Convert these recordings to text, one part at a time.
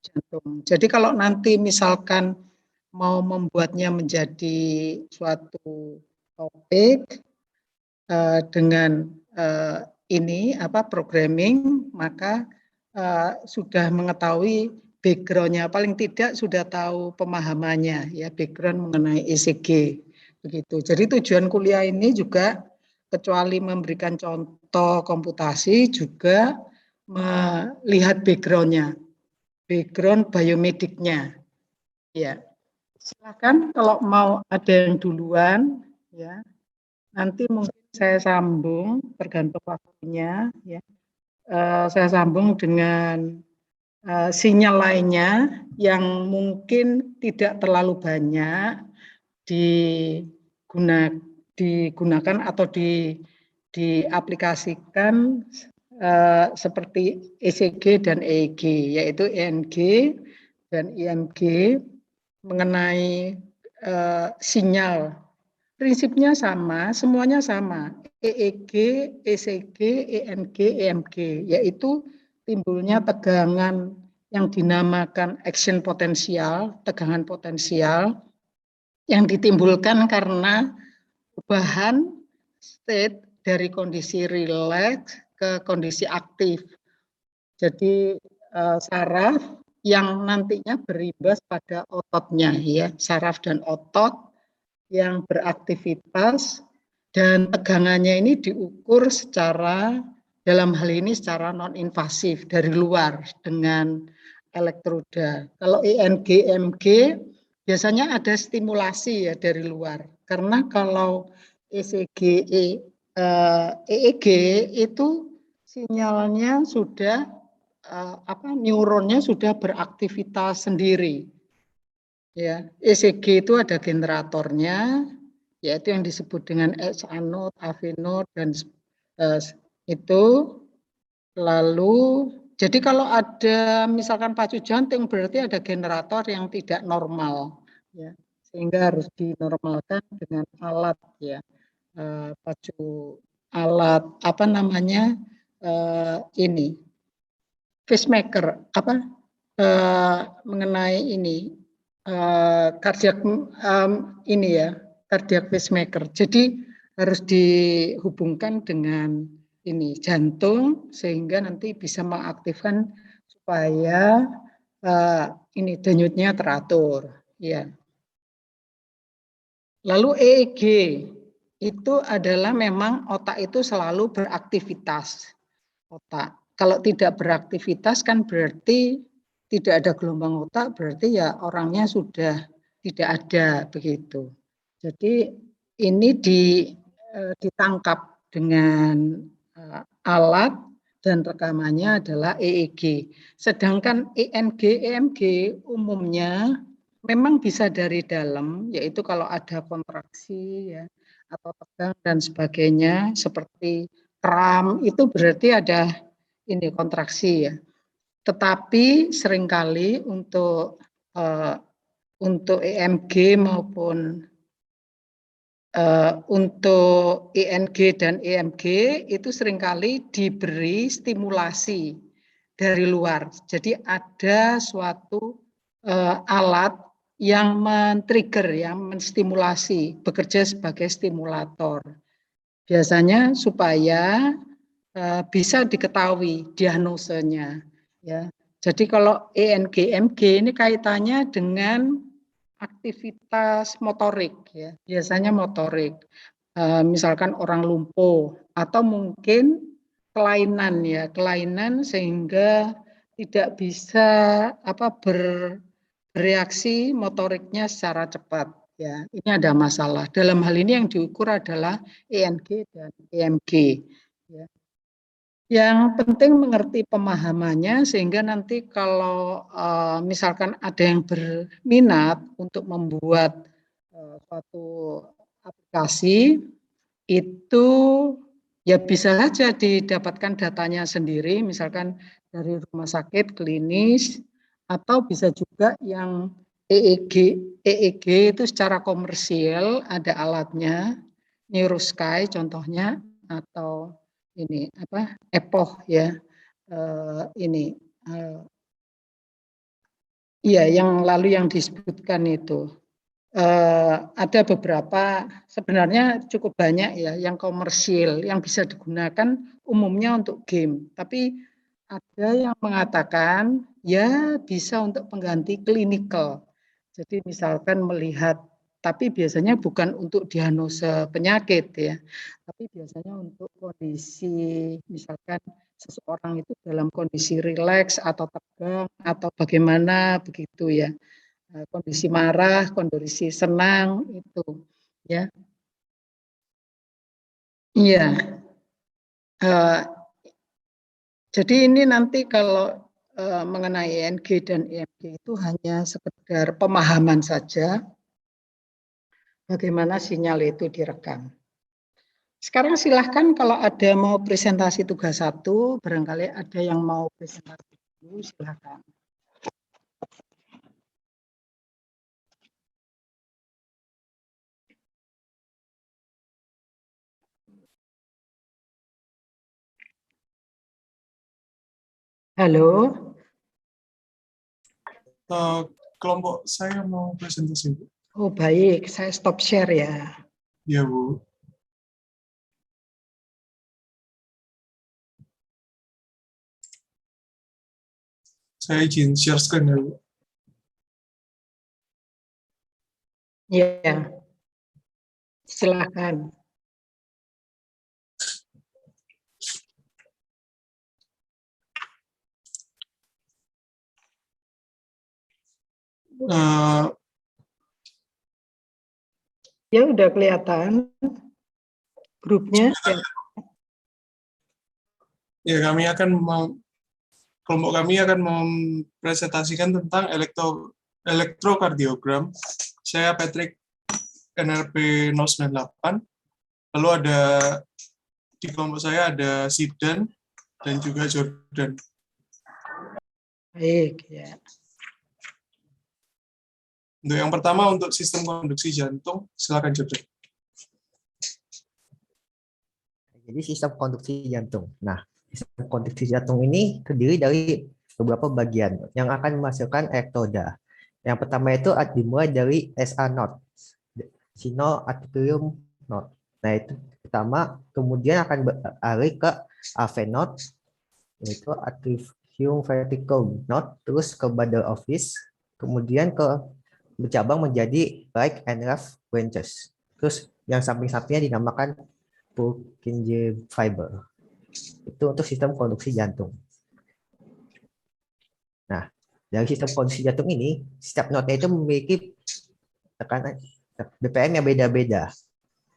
jantung. Jadi kalau nanti misalkan mau membuatnya menjadi suatu topik dengan ini programming, maka sudah mengetahui background-nya, paling tidak sudah tahu pemahamannya ya, background mengenai ECG begitu. Jadi tujuan kuliah ini juga kecuali memberikan contoh komputasi juga melihat background-nya, background biomediknya. Ya, silakan kalau mau ada yang duluan ya. Nanti mungkin saya sambung tergantung waktunya ya. Saya sambung dengan sinyal lainnya yang mungkin tidak terlalu banyak digunakan atau diaplikasikan seperti ECG dan EEG, yaitu ENG dan IMG mengenai sinyal. Prinsipnya sama, semuanya sama. EEG, ECG, ENG, EMG, yaitu timbulnya tegangan yang dinamakan action potensial, tegangan potensial, yang ditimbulkan karena perubahan state dari kondisi rileks ke kondisi aktif. Jadi saraf yang nantinya berimbas pada ototnya ya, saraf dan otot yang beraktivitas dan tegangannya ini diukur secara dalam hal ini secara non-invasif dari luar dengan elektroda. Kalau ENG, EMG biasanya ada stimulasi ya dari luar. Karena kalau ECG, EEG itu sinyalnya sudah neuronnya sudah beraktivitas sendiri. Ya, ECG itu ada generatornya, yaitu yang disebut dengan SA node, AV node dan itu. Lalu, jadi kalau ada misalkan pacu jantung berarti ada generator yang tidak normal, ya, sehingga harus dinormalkan dengan alat ya, pacu alat ini pacemaker mengenai ini kardiak ini ya, kardiak pacemaker. Jadi harus dihubungkan dengan ini jantung sehingga nanti bisa mengaktifkan supaya ini denyutnya teratur ya. Lalu EEG itu adalah memang otak itu selalu beraktivitas. Otak kalau tidak beraktivitas kan berarti tidak ada gelombang otak, berarti ya orangnya sudah tidak ada begitu. Jadi ini ditangkap dengan alat dan rekamannya adalah EEG. Sedangkan ENG, EMG umumnya memang bisa dari dalam, yaitu kalau ada kontraksi ya atau tegang dan sebagainya seperti kram itu berarti ada ini kontraksi ya. Tetapi seringkali untuk EMG maupun untuk ING dan EMG itu seringkali diberi stimulasi dari luar. Jadi ada suatu alat yang men-trigger, yang menstimulasi, bekerja sebagai stimulator. Biasanya supaya bisa diketahui diagnosenya. Ya. Jadi kalau ENG, EMG ini kaitannya dengan aktivitas motorik, ya. Biasanya motorik. Misalkan orang lumpuh atau mungkin kelainan ya, kelainan sehingga tidak bisa bereaksi motoriknya secara cepat. Ya, ini ada masalah. Dalam hal ini yang diukur adalah ENG dan EMG. Ya. Yang penting mengerti pemahamannya sehingga nanti kalau misalkan ada yang berminat untuk membuat suatu aplikasi itu ya bisa saja didapatkan datanya sendiri, misalkan dari rumah sakit klinis atau bisa juga yang EEG itu secara komersial ada alatnya, Neurosky contohnya atau ini EPOH ya ini Iya, yang lalu yang disebutkan itu. Ada beberapa, sebenarnya cukup banyak ya, yang komersil, yang bisa digunakan umumnya untuk game. Tapi ada yang mengatakan, ya bisa untuk pengganti klinikal. Jadi misalkan melihat, tapi biasanya bukan untuk diagnosa penyakit ya, tapi biasanya untuk kondisi, misalkan seseorang itu dalam kondisi rileks atau tegang atau bagaimana begitu ya, kondisi marah, kondisi senang itu ya. Iya. Eh, jadi ini nanti kalau mengenai ENG dan EMG itu hanya sekedar pemahaman saja bagaimana sinyal itu direkam. Sekarang silahkan kalau ada mau presentasi tugas satu, barangkali ada yang mau presentasi dulu, silahkan. Halo. Kelompok saya mau presentasi, Bu. Oh baik, saya stop share ya. Ya, Bu. Saya izin share screen ya, Bu. Ya, silahkan. Ya udah kelihatan grupnya. Ya, kelompok kami akan mempresentasikan tentang elektrokardiogram. Saya Patrick, NRP 098. Lalu ada di kelompok saya ada Sidan dan juga Jordan. Baik ya. Untuk yang pertama, untuk sistem konduksi jantung, silakan Jordan. Jadi sistem konduksi jantung. Nah, sistem konduksi jantung ini terdiri dari beberapa bagian yang akan menghasilkan elektroda. Yang pertama itu dimulai dari SA node, sino atrium node. Nah, itu pertama, kemudian akan beralih ke AV node, yaitu atrium vertical node, terus ke bundle office, kemudian bercabang menjadi right and left branches. Terus yang samping-sampingnya dinamakan Purkinje fiber. Itu untuk sistem konduksi jantung. Nah, dari sistem konduksi jantung ini, setiap node itu memiliki tekanan BPM yang beda-beda.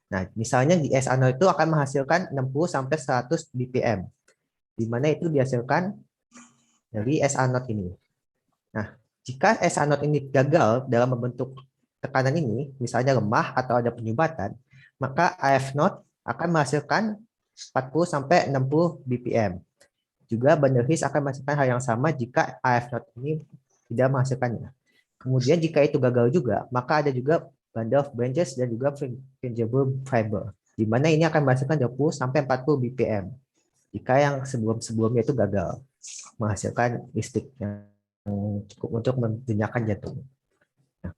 Nah, misalnya di SA node itu akan menghasilkan 60 sampai 100 BPM, di mana itu dihasilkan dari SA node ini. Nah, jika SA node ini gagal dalam membentuk tekanan ini, misalnya lemah atau ada penyumbatan, maka AF node akan menghasilkan 40 sampai 60 BPM. Juga bundle his akan menghasilkan hal yang sama jika AF node ini tidak menghasilkannya. Kemudian jika itu gagal juga, maka ada juga bundle of branches dan juga fungible fiber, di mana ini akan menghasilkan 20 sampai 40 BPM. Jika yang sebelum-sebelumnya itu gagal menghasilkan listrik yang cukup untuk mendenyakan jantung. Nah,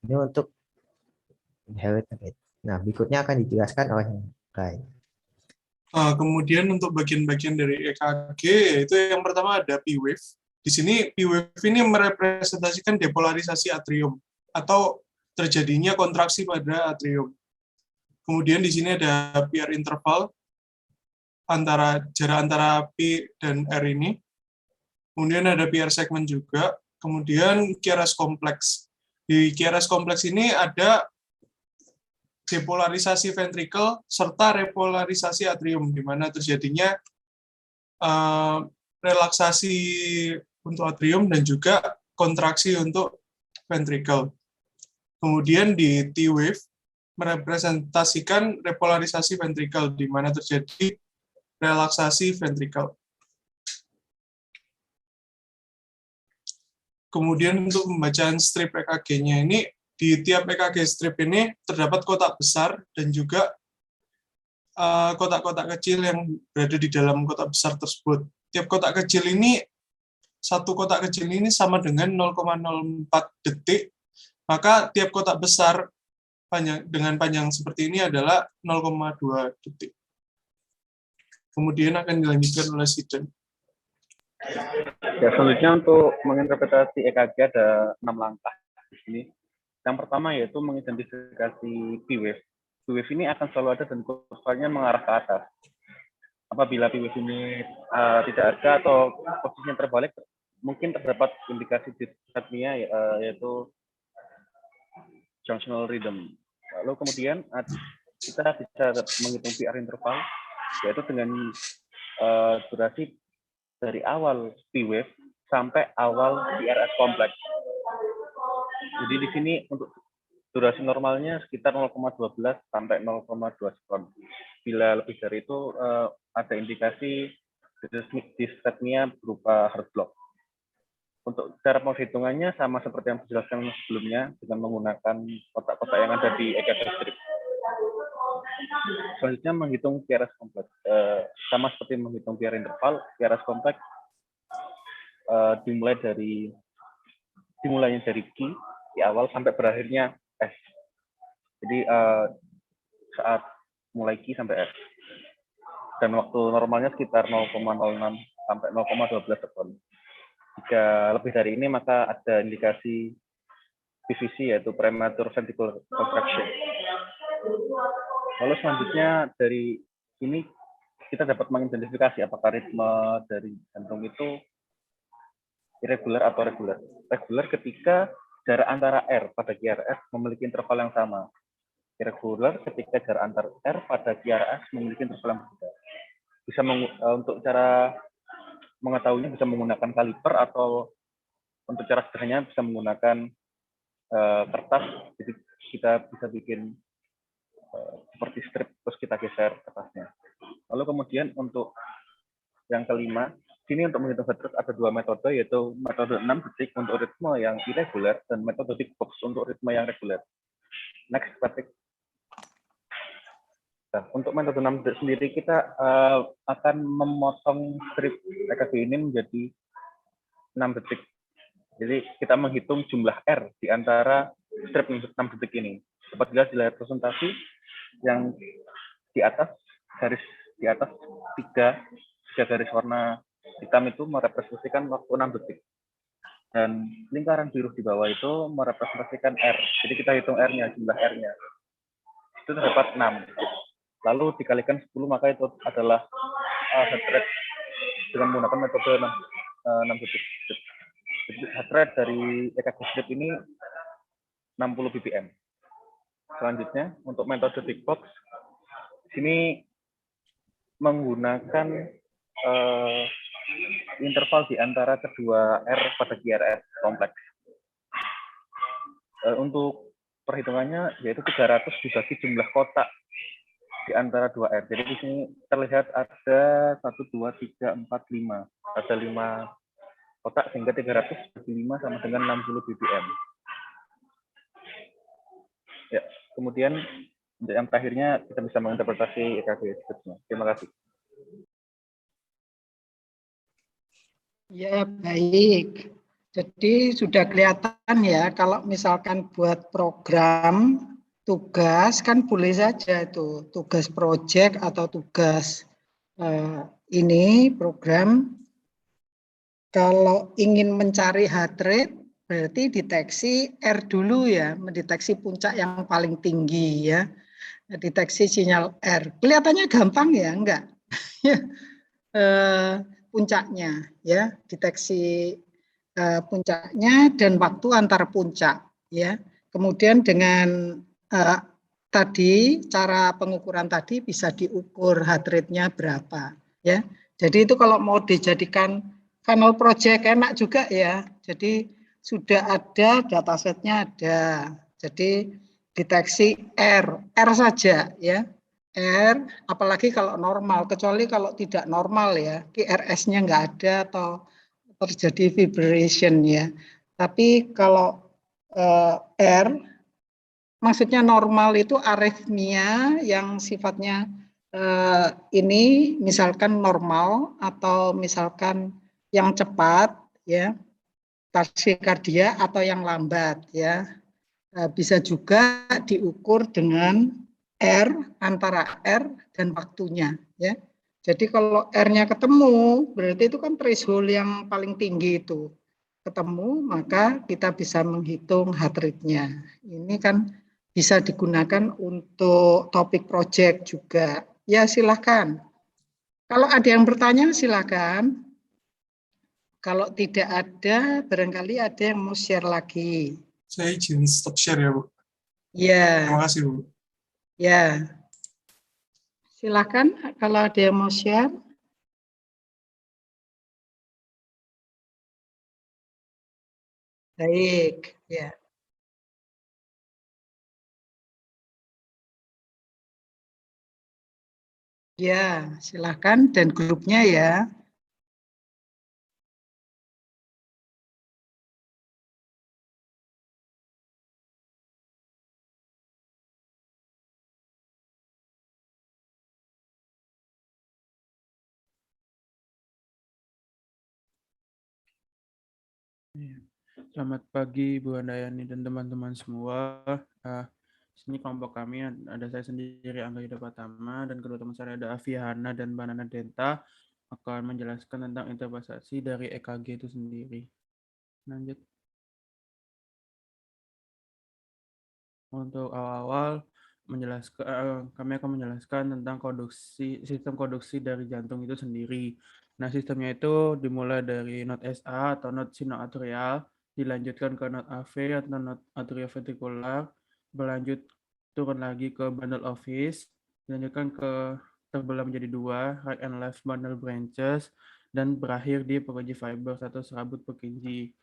ini untuk inheritance. Nah, berikutnya akan dijelaskan oleh Kai. Kemudian untuk bagian-bagian dari EKG, yaitu yang pertama ada P-wave. Di sini P-wave ini merepresentasikan depolarisasi atrium atau terjadinya kontraksi pada atrium. Kemudian di sini ada PR interval jarak antara P dan R ini. Kemudian ada PR segmen juga. Kemudian QRS kompleks. Di QRS kompleks ini ada depolarisasi ventrikel serta repolarisasi atrium, di mana terjadinya relaksasi untuk atrium dan juga kontraksi untuk ventrikel. Kemudian di T-wave merepresentasikan repolarisasi ventrikel, di mana terjadi relaksasi ventrikel. Kemudian untuk pembacaan strip EKG-nya ini, di tiap EKG strip ini terdapat kotak besar dan juga kotak-kotak kecil yang berada di dalam kotak besar tersebut. Tiap kotak kecil ini satu kotak kecil ini sama dengan 0,04 detik, maka tiap kotak besar dengan panjang seperti ini adalah 0,2 detik. Kemudian akan dilanjutkan oleh Sidon. Ya, selanjutnya untuk menginterpretasi EKG ada 6 langkah di sini. Yang pertama yaitu mengidentifikasi P-wave. P-wave ini akan selalu ada dan kurvanya mengarah ke atas. Apabila P-wave ini tidak ada atau posisinya terbalik, mungkin terdapat indikasi dyspnea yaitu junctional rhythm. Lalu kemudian kita bisa menghitung PR interval, yaitu dengan durasi dari awal P-wave sampai awal PRS kompleks. Jadi di sini untuk durasi normalnya sekitar 0,12 sampai 0,2 sekon. Bila lebih dari itu ada indikasi dyspnea berupa heart block. Untuk cara penghitungannya sama seperti yang dijelaskan sebelumnya dengan menggunakan kotak-kotak yang ada di EKG strip. Selanjutnya menghitung PRS kompleks. Sama seperti menghitung PR interval, PRS kompleks dimulainya dari Q di awal sampai berakhirnya S. Jadi saat mulai Q sampai S. Dan waktu normalnya sekitar 0,06 sampai 0,12 sekon. Jika lebih dari ini maka ada indikasi PVC yaitu premature ventricular contraction. Lalu selanjutnya dari ini kita dapat mengidentifikasi apakah ritme dari jantung itu irregular atau regular. Regular ketika jarak antara R pada QRS memiliki interval yang sama. Irregular ketika jarak antar R pada QRS memiliki interval yang berbeda. Bisa untuk cara mengetahuinya bisa menggunakan kaliper atau untuk cara sederhananya bisa menggunakan kertas. Jadi kita bisa bikin seperti strip terus kita geser kertasnya. Lalu kemudian untuk yang kelima, sini untuk menghitung heart rate ada 2 metode, yaitu metode 6 detik untuk ritme yang irregular dan metode big box untuk ritme yang reguler. Next, Patrick. Nah, untuk metode 6 detik sendiri kita akan memotong strip EKG ini menjadi 6 detik. Jadi kita menghitung jumlah R di antara strip 6 detik ini. Dapat dilihat di layar presentasi yang di atas garis di atas tiga garis warna hitam itu merepresentasikan waktu 6 detik. Dan lingkaran biru di bawah itu merepresentasikan R. Jadi kita hitung R-nya, jumlah R-nya. Itu terdapat 6. Lalu dikalikan 10 maka itu adalah heart rate dengan menggunakan metode 6 detik. Jadi heart rate dari EKG strip ini 60 BPM. Selanjutnya untuk metode big box sini menggunakan interval di antara kedua R pada QRS kompleks. Untuk perhitungannya yaitu 300 dibagi jumlah kotak di antara 2 R. Jadi di sini terlihat ada 1, 2, 3, 4, 5. Ada 5 kotak sehingga 300 bagi 5 sama dengan 60 BPM. Ya, kemudian untuk yang terakhirnya kita bisa menginterpretasi EKG stripnya. Terima kasih. Ya, baik. Jadi sudah kelihatan ya, kalau misalkan buat program tugas kan boleh saja itu tugas proyek atau tugas ini program. Kalau ingin mencari heart rate berarti deteksi R dulu ya, mendeteksi puncak yang paling tinggi ya, deteksi sinyal R. Kelihatannya gampang ya, enggak? Puncaknya ya, deteksi puncaknya dan waktu antar puncak ya. Kemudian dengan tadi cara pengukuran tadi bisa diukur heart rate-nya berapa ya. Jadi itu kalau mau dijadikan final project enak juga ya. Jadi sudah ada datasetnya ada. Jadi deteksi R saja ya. R, apalagi kalau normal, kecuali kalau tidak normal ya, QRS-nya nggak ada atau terjadi vibration ya. Tapi kalau R, maksudnya normal itu aritmia yang sifatnya ini misalkan normal atau misalkan yang cepat ya, taksikardia atau yang lambat, ya. Bisa juga diukur dengan R, antara R dan waktunya, ya. Jadi kalau R-nya ketemu, berarti itu kan threshold yang paling tinggi itu. Ketemu, maka kita bisa menghitung heart rate-nya. Ini kan bisa digunakan untuk topik project juga. Ya, silakan. Kalau ada yang bertanya, silakan. Kalau tidak ada, barangkali ada yang mau share lagi. Saya izin stop share ya, Bu. Ya, Terima kasih, Bu. ya. Silakan kalau ada yang mau share. Baik, ya. Ya, silakan dan grupnya ya. Selamat pagi Bu Handayani dan teman-teman semua. Sini kelompok kami ada saya sendiri Angga Yuda Pratama dan kedua teman saya ada Aviana dan Banana Denta akan menjelaskan tentang interpretasi dari EKG itu sendiri. Lanjut. Untuk awal-awal kami akan menjelaskan tentang sistem konduksi dari jantung itu sendiri. Nah, sistemnya itu dimulai dari not SA atau not sinoatrial, dilanjutkan ke not AV atau not atrioventricular, berlanjut turun lagi ke bundle of His, dilanjutkan ke terbelah menjadi dua, right and left bundle branches, dan berakhir di Purkinje fibers atau serabut Purkinje.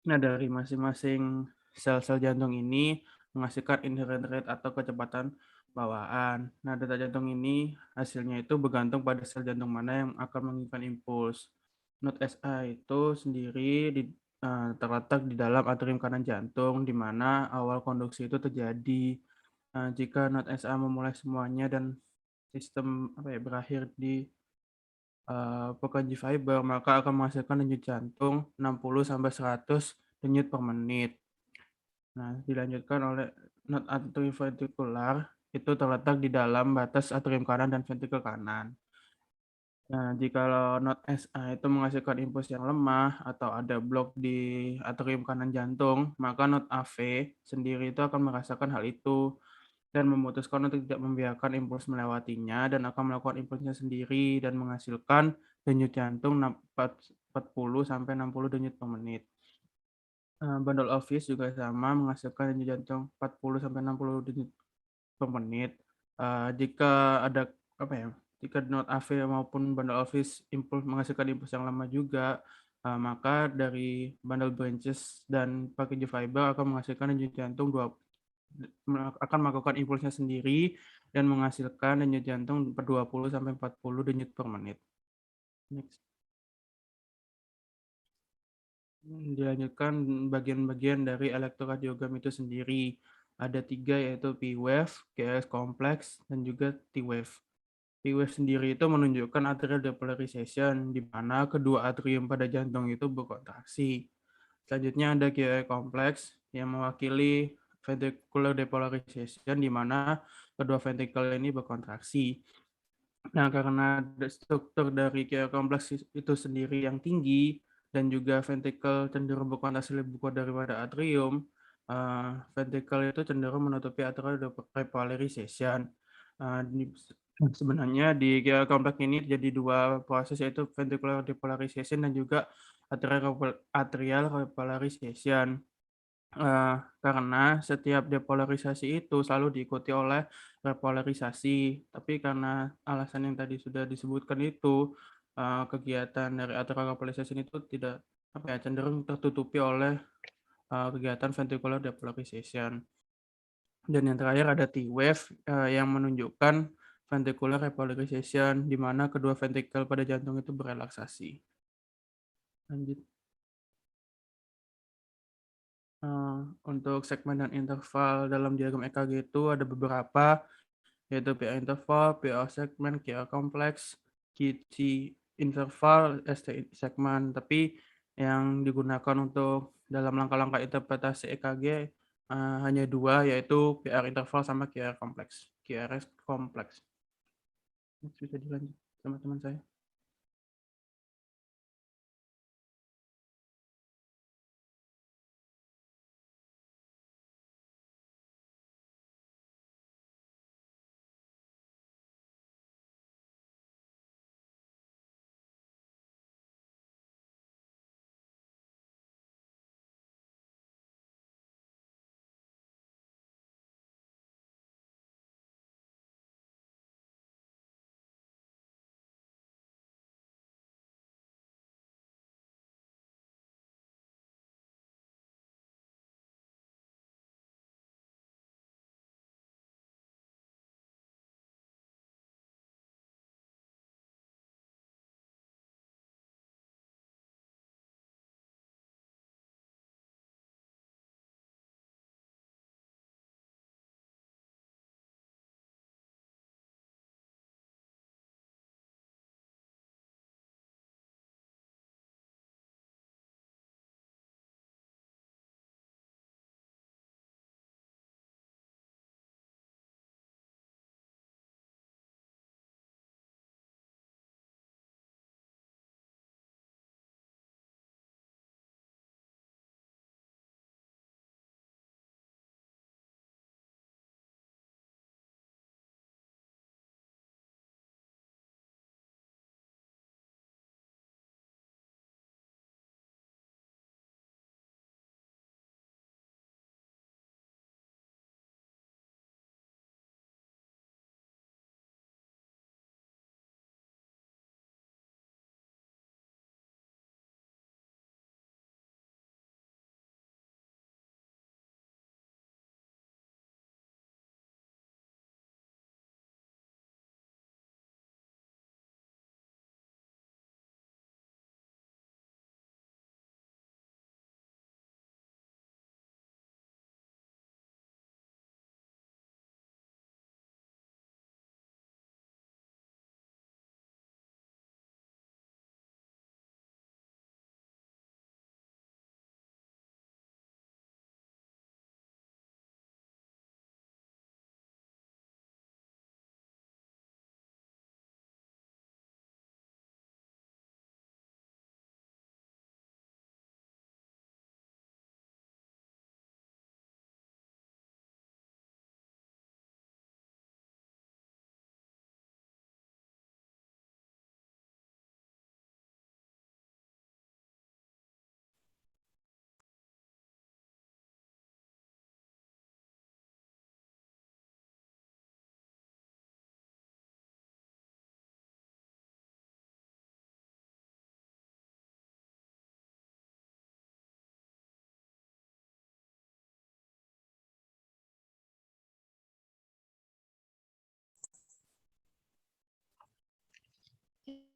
Nah, dari masing-masing sel-sel jantung ini menghasilkan inherent rate atau kecepatan bawaan. Nah, detak jantung ini hasilnya itu bergantung pada sel jantung mana yang akan mengirimkan impuls. Not SA itu sendiri terletak di dalam atrium kanan jantung, di mana awal konduksi itu terjadi. Jika not SA memulai semuanya dan sistem berakhir di Purkinje fiber, maka akan menghasilkan denyut jantung 60-100 denyut per menit. Nah, dilanjutkan oleh not atrioventricular itu terletak di dalam batas atrium kanan dan ventrikel kanan. Nah, jika not SA itu menghasilkan impuls yang lemah atau ada blok di atrium kanan jantung, maka not AV sendiri itu akan merasakan hal itu dan memutuskan untuk tidak membiarkan impuls melewatinya dan akan melakukan impulsnya sendiri dan menghasilkan denyut jantung 40-60 denyut per menit. Bundle of His juga sama menghasilkan denyut jantung 40-60 denyut per menit. Jika ada jika not AV maupun bundle of His menghasilkan impuls yang lama juga, maka dari bundle branches dan Purkinje fiber akan menghasilkan denyut jantung akan melakukan impulsnya sendiri dan menghasilkan denyut jantung 20-40 denyut per menit. Next. Dilanjutkan bagian-bagian dari elektrokardiogram itu sendiri. Ada 3 yaitu P-wave, KS kompleks, dan juga T-wave. P-wave sendiri itu menunjukkan atrial depolarization, di mana kedua atrium pada jantung itu berkontraksi. Selanjutnya ada KI kompleks yang mewakili ventricular depolarization, di mana kedua ventrikel ini berkontraksi. Nah, karena struktur dari KI kompleks itu sendiri yang tinggi, dan juga ventrikel cenderung berkontraksi lebih kuat daripada atrium, ventrikel itu cenderung menutupi atrial repolarization. Sebenarnya di KI kompleks ini jadi dua proses, yaitu ventricular depolarization dan juga atrial repolarization. Karena setiap depolarisasi itu selalu diikuti oleh repolarisasi, tapi karena alasan yang tadi sudah disebutkan itu, kegiatan dari atrial repolarization itu tidak cenderung tertutupi oleh kegiatan ventricular depolarization. Dan yang terakhir ada T-wave yang menunjukkan ventricular repolarization, di mana kedua ventrikel pada jantung itu berelaksasi. Lanjut. Untuk segmen dan interval dalam diagram EKG itu ada beberapa, yaitu PA interval, PA segmen, KA kompleks, QT interval, ST segmen. Tapi yang digunakan untuk dalam langkah-langkah interpretasi EKG hanya 2, yaitu QR interval sama QR kompleks. QRS kompleks. Bisa dilanjut sama teman saya.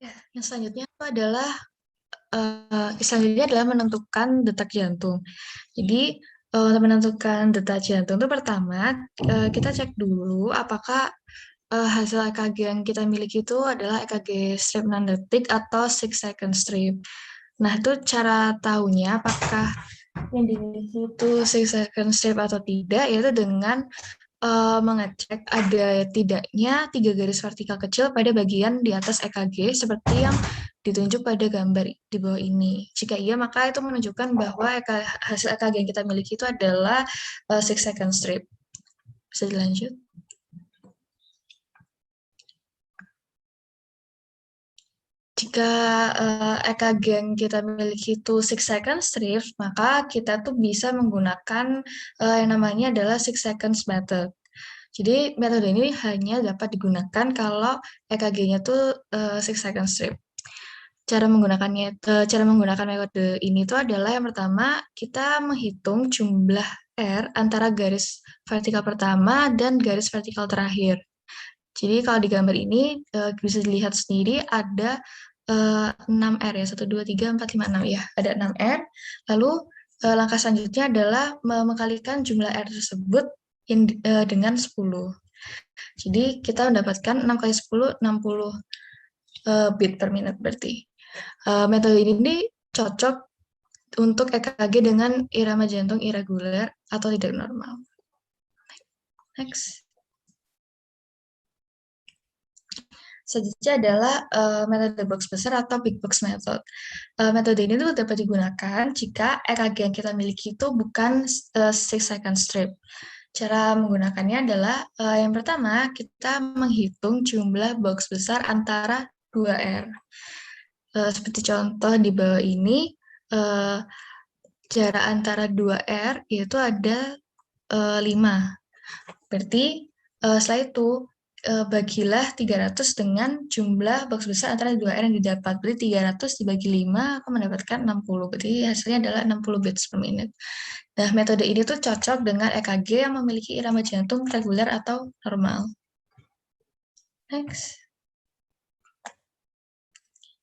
Ya, yang selanjutnya itu adalah menentukan detak jantung. Jadi untuk menentukan detak jantung itu pertama kita cek dulu apakah hasil EKG yang kita miliki itu adalah EKG strip 6 detik atau 6 second strip. Nah, itu cara tahunya apakah yang dimiliki itu 6 second strip atau tidak, yaitu dengan mengecek ada tidaknya 3 garis vertikal kecil pada bagian di atas EKG seperti yang ditunjuk pada gambar di bawah ini. Jika iya, maka itu menunjukkan bahwa hasil EKG yang kita miliki itu adalah 6 second strip. Bisa dilanjut. Jika EKG yang kita miliki itu 6 second strip, maka kita tuh bisa menggunakan yang namanya adalah 6 seconds method. Jadi metode ini hanya dapat digunakan kalau EKG-nya tuh 6 second strip. Cara menggunakan metode ini tuh adalah yang pertama kita menghitung jumlah R antara garis vertikal pertama dan garis vertikal terakhir. Jadi kalau di gambar ini bisa dilihat sendiri ada 6 R ya, 1, 2, 3, 4, 5, 6 ya, ada 6 R. Lalu langkah selanjutnya adalah mengkalikan jumlah R tersebut dengan 10. Jadi kita mendapatkan 6 kali 10, 60 beat per menit berarti. Metode ini cocok untuk EKG dengan irama jantung irregular atau tidak normal. Next. Selanjutnya adalah metode box besar atau big box method. Metode ini tuh dapat digunakan jika EKG yang kita miliki itu bukan 6 second strip. Cara menggunakannya adalah yang pertama kita menghitung jumlah box besar antara 2R. Seperti contoh di bawah ini, jarak antara 2R yaitu ada 5. Berarti setelah itu bagilah 300 dengan jumlah box besar antara 2R yang didapat. Berarti 300 dibagi 5 akan mendapatkan 60. Berarti hasilnya adalah 60 beats per menit. Nah, metode ini tuh cocok dengan EKG yang memiliki irama jantung reguler atau normal. Next.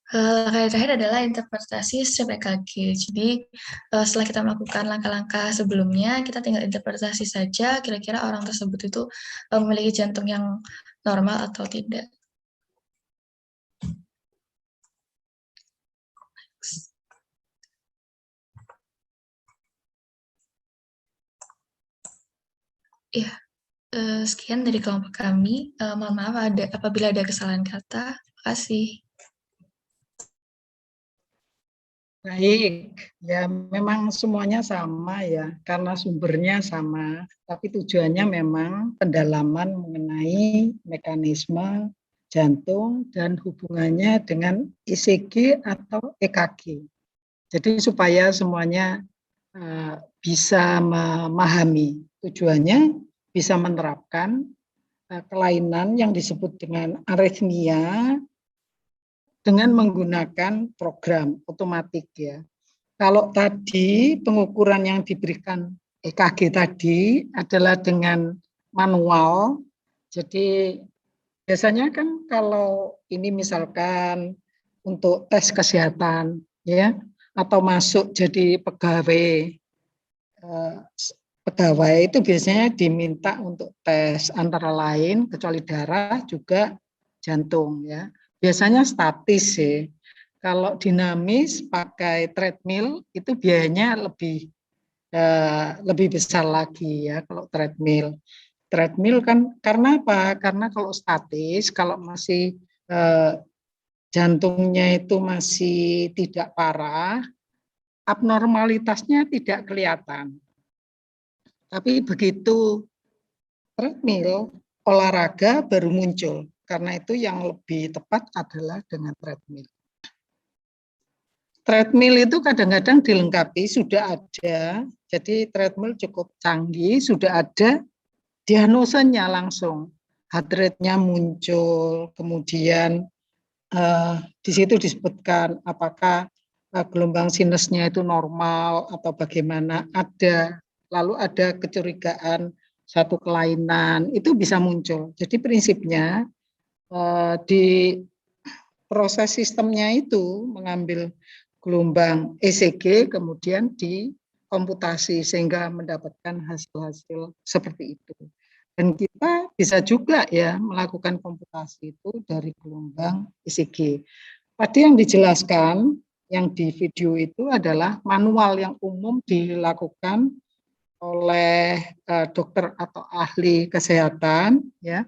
Langkah yang terakhir adalah interpretasi strip EKG. Jadi setelah kita melakukan langkah-langkah sebelumnya, kita tinggal interpretasi saja kira-kira orang tersebut itu memiliki jantung yang normal atau tidak. Ya, sekian dari kelompok kami. Mohon maaf apabila ada kesalahan kata. Terima kasih. Baik, ya memang semuanya sama ya, karena sumbernya sama, tapi tujuannya memang pendalaman mengenai mekanisme jantung dan hubungannya dengan ECG atau EKG. Jadi supaya semuanya bisa memahami tujuannya, bisa menerapkan kelainan yang disebut dengan aritmia dengan menggunakan program otomatik ya. Kalau tadi pengukuran yang diberikan EKG tadi adalah dengan manual, jadi biasanya kan kalau ini misalkan untuk tes kesehatan ya, atau masuk jadi pegawai itu biasanya diminta untuk tes antara lain kecuali darah juga jantung ya. Biasanya statis sih. Kalau dinamis pakai treadmill itu biayanya lebih besar lagi ya kalau treadmill. Treadmill kan karena apa? Karena kalau statis, kalau masih jantungnya itu masih tidak parah, abnormalitasnya tidak kelihatan. Tapi begitu treadmill, olahraga baru muncul. Karena itu yang lebih tepat adalah dengan treadmill. Treadmill itu kadang-kadang dilengkapi, sudah ada, jadi treadmill cukup canggih, sudah ada diagnosanya langsung. Heart rate-nya muncul, kemudian di situ disebutkan apakah gelombang sinusnya itu normal atau bagaimana, ada. Lalu ada kecurigaan satu kelainan, itu bisa muncul. Jadi prinsipnya di proses sistemnya itu mengambil gelombang ECG kemudian dikomputasi sehingga mendapatkan hasil-hasil seperti itu. Dan kita bisa juga ya melakukan komputasi itu dari gelombang ECG. Tadi yang dijelaskan yang di video itu adalah manual yang umum dilakukan oleh dokter atau ahli kesehatan ya.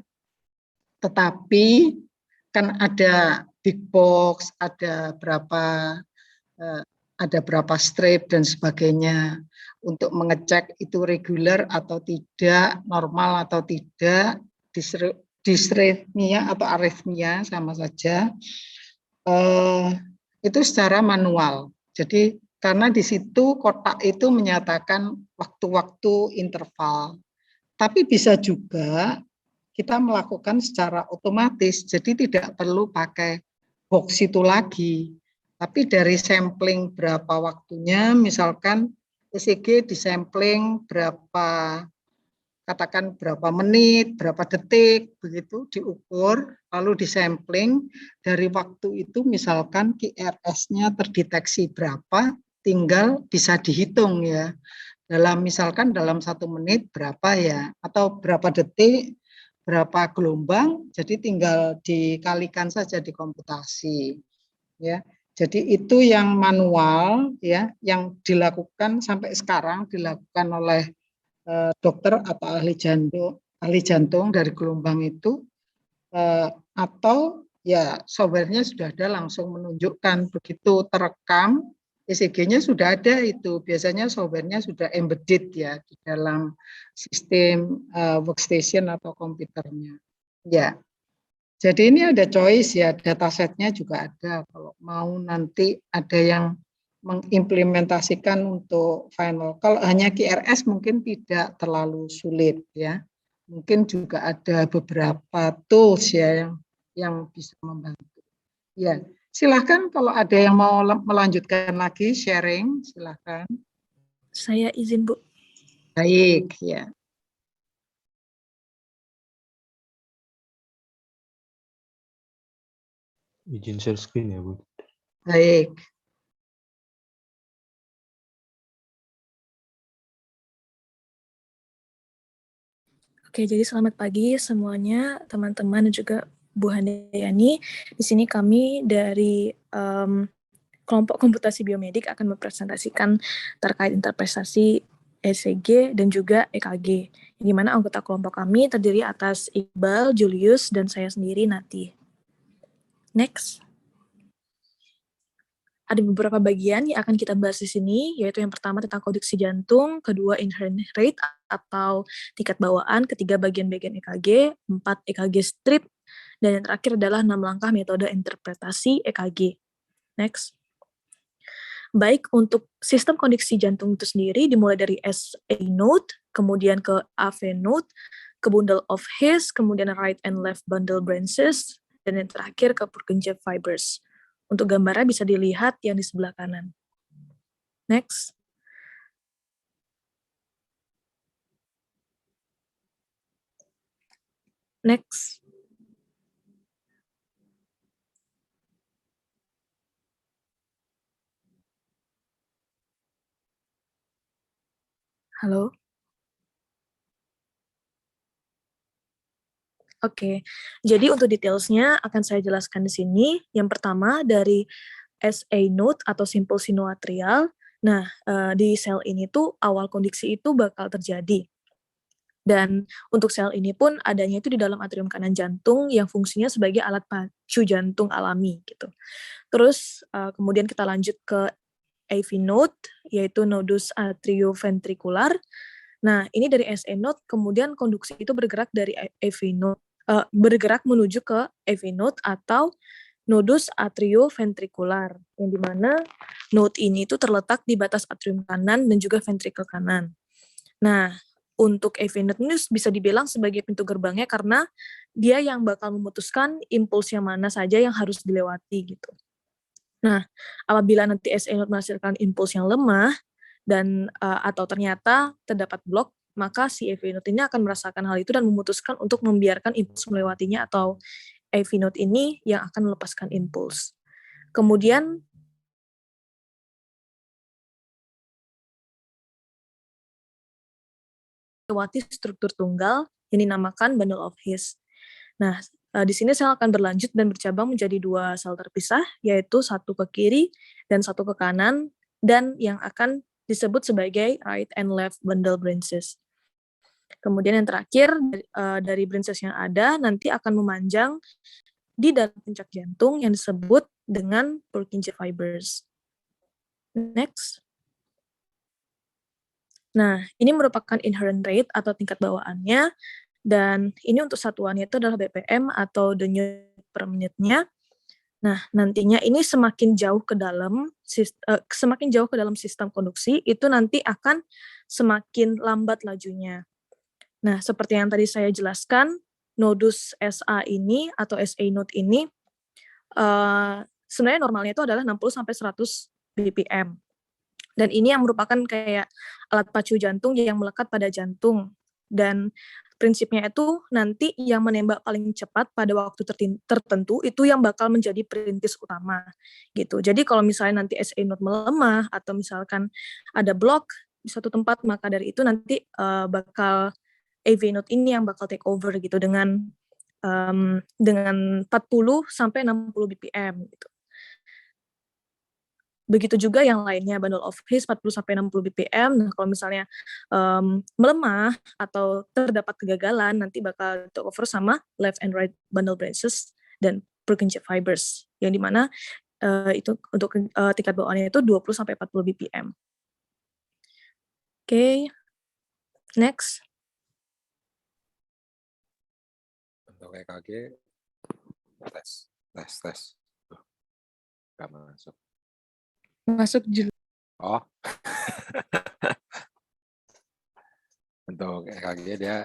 Tetapi kan ada big box, ada berapa strip dan sebagainya untuk mengecek itu reguler atau tidak, normal atau tidak, disrefmia atau aritmia sama saja. Itu secara manual. Jadi karena di situ kotak itu menyatakan waktu-waktu interval. Tapi bisa juga kita melakukan secara otomatis, jadi tidak perlu pakai box itu lagi. Tapi dari sampling berapa waktunya, misalkan ECG disampling berapa, katakan berapa menit, berapa detik, begitu diukur, lalu disampling dari waktu itu misalkan QRS-nya terdeteksi berapa, tinggal bisa dihitung ya. Misalkan dalam 1 menit berapa ya, atau berapa detik, berapa gelombang, jadi tinggal dikalikan saja di komputasi ya. Jadi itu yang manual ya, yang dilakukan sampai sekarang dilakukan oleh dokter atau ahli jantung dari gelombang itu, atau ya softwarenya sudah ada langsung menunjukkan begitu terekam ECG-nya sudah ada itu, biasanya softwarenya sudah embedded ya di dalam sistem workstation atau komputernya. Ya, jadi ini ada choice ya, datasetnya juga ada. Kalau mau nanti ada yang mengimplementasikan untuk final. Kalau hanya QRS mungkin tidak terlalu sulit ya. Mungkin juga ada beberapa tools ya yang bisa membantu. Ya, silahkan kalau ada yang mau melanjutkan lagi sharing, silahkan. Saya izin, Bu. Baik, ya. Izin share screen ya, Bu. Baik. Oke, jadi selamat pagi semuanya, teman-teman dan juga Bu Handayani. Di sini kami dari kelompok komputasi biomedik akan mempresentasikan terkait interpretasi ECG dan juga EKG. Di mana anggota kelompok kami terdiri atas Iqbal, Julius, dan saya sendiri, Nati. Next. Ada beberapa bagian yang akan kita bahas di sini, yaitu yang pertama tentang konduksi jantung, kedua inherent rate atau tingkat bawaan, ketiga bagian-bagian EKG, 4 EKG strip, dan yang terakhir adalah 6 langkah metode interpretasi EKG. Next. Baik, untuk sistem konduksi jantung itu sendiri dimulai dari SA node, kemudian ke AV node, ke bundle of His, kemudian right and left bundle branches, dan yang terakhir ke Purkinje fibers. Untuk gambarnya bisa dilihat yang di sebelah kanan. Next. Next. Halo. Oke, jadi untuk detailsnya akan saya jelaskan di sini. Yang pertama dari SA node atau simple sinoatrial. Nah, di sel ini tuh awal konduksi itu bakal terjadi. Dan untuk sel ini pun adanya itu di dalam atrium kanan jantung yang fungsinya sebagai alat pacu jantung alami gitu. Terus kemudian kita lanjut ke AV node, yaitu nodus atrioventricular. Nah, ini dari SA node, kemudian konduksi itu bergerak dari AV node, bergerak menuju ke AV node atau nodus atrioventricular, yang dimana node ini itu terletak di batas atrium kanan dan juga ventrikel kanan. Nah, untuk AV node ini bisa dibilang sebagai pintu gerbangnya karena dia yang bakal memutuskan impuls yang mana saja yang harus dilewati gitu. Nah, apabila nanti SA node menghasilkan impuls yang lemah dan atau ternyata terdapat blok, maka si AV node ini akan merasakan hal itu dan memutuskan untuk membiarkan impuls melewatinya atau AV node ini yang akan melepaskan impuls. Kemudian melewati struktur tunggal yang dinamakan bundle of His. Nah, di sini sel akan berlanjut dan bercabang menjadi 2 sel terpisah, yaitu satu ke kiri dan satu ke kanan, dan yang akan disebut sebagai right and left bundle branches. Kemudian yang terakhir, dari branches yang ada, nanti akan memanjang di dalam puncak jantung yang disebut dengan Purkinje fibers. Next. Nah, ini merupakan inherent rate atau tingkat bawaannya, dan ini untuk satuannya itu adalah BPM atau denyut per menitnya. Nah, nantinya ini semakin jauh ke dalam sistem konduksi, itu nanti akan semakin lambat lajunya. Nah, seperti yang tadi saya jelaskan, nodus SA ini atau SA node ini sebenarnya normalnya itu adalah 60-100 BPM. Dan ini yang merupakan kayak alat pacu jantung yang melekat pada jantung. Dan prinsipnya itu nanti yang menembak paling cepat pada waktu tertentu itu yang bakal menjadi perintis utama gitu. Jadi kalau misalnya nanti SA node melemah atau misalkan ada blok di suatu tempat, maka dari itu nanti bakal AV node ini yang bakal take over gitu dengan 40-60 BPM gitu. Begitu juga yang lainnya, bundle of His 40-60 BPM. Nah, kalau misalnya melemah atau terdapat kegagalan, nanti bakal cover sama left and right bundle branches dan Purkinje fibers, yang dimana itu untuk tingkat bawaannya itu 20-40 BPM. Oke, next. Untuk EKG, tes. Gak masuk. Masuk juga. Oh. Untuk EKG dia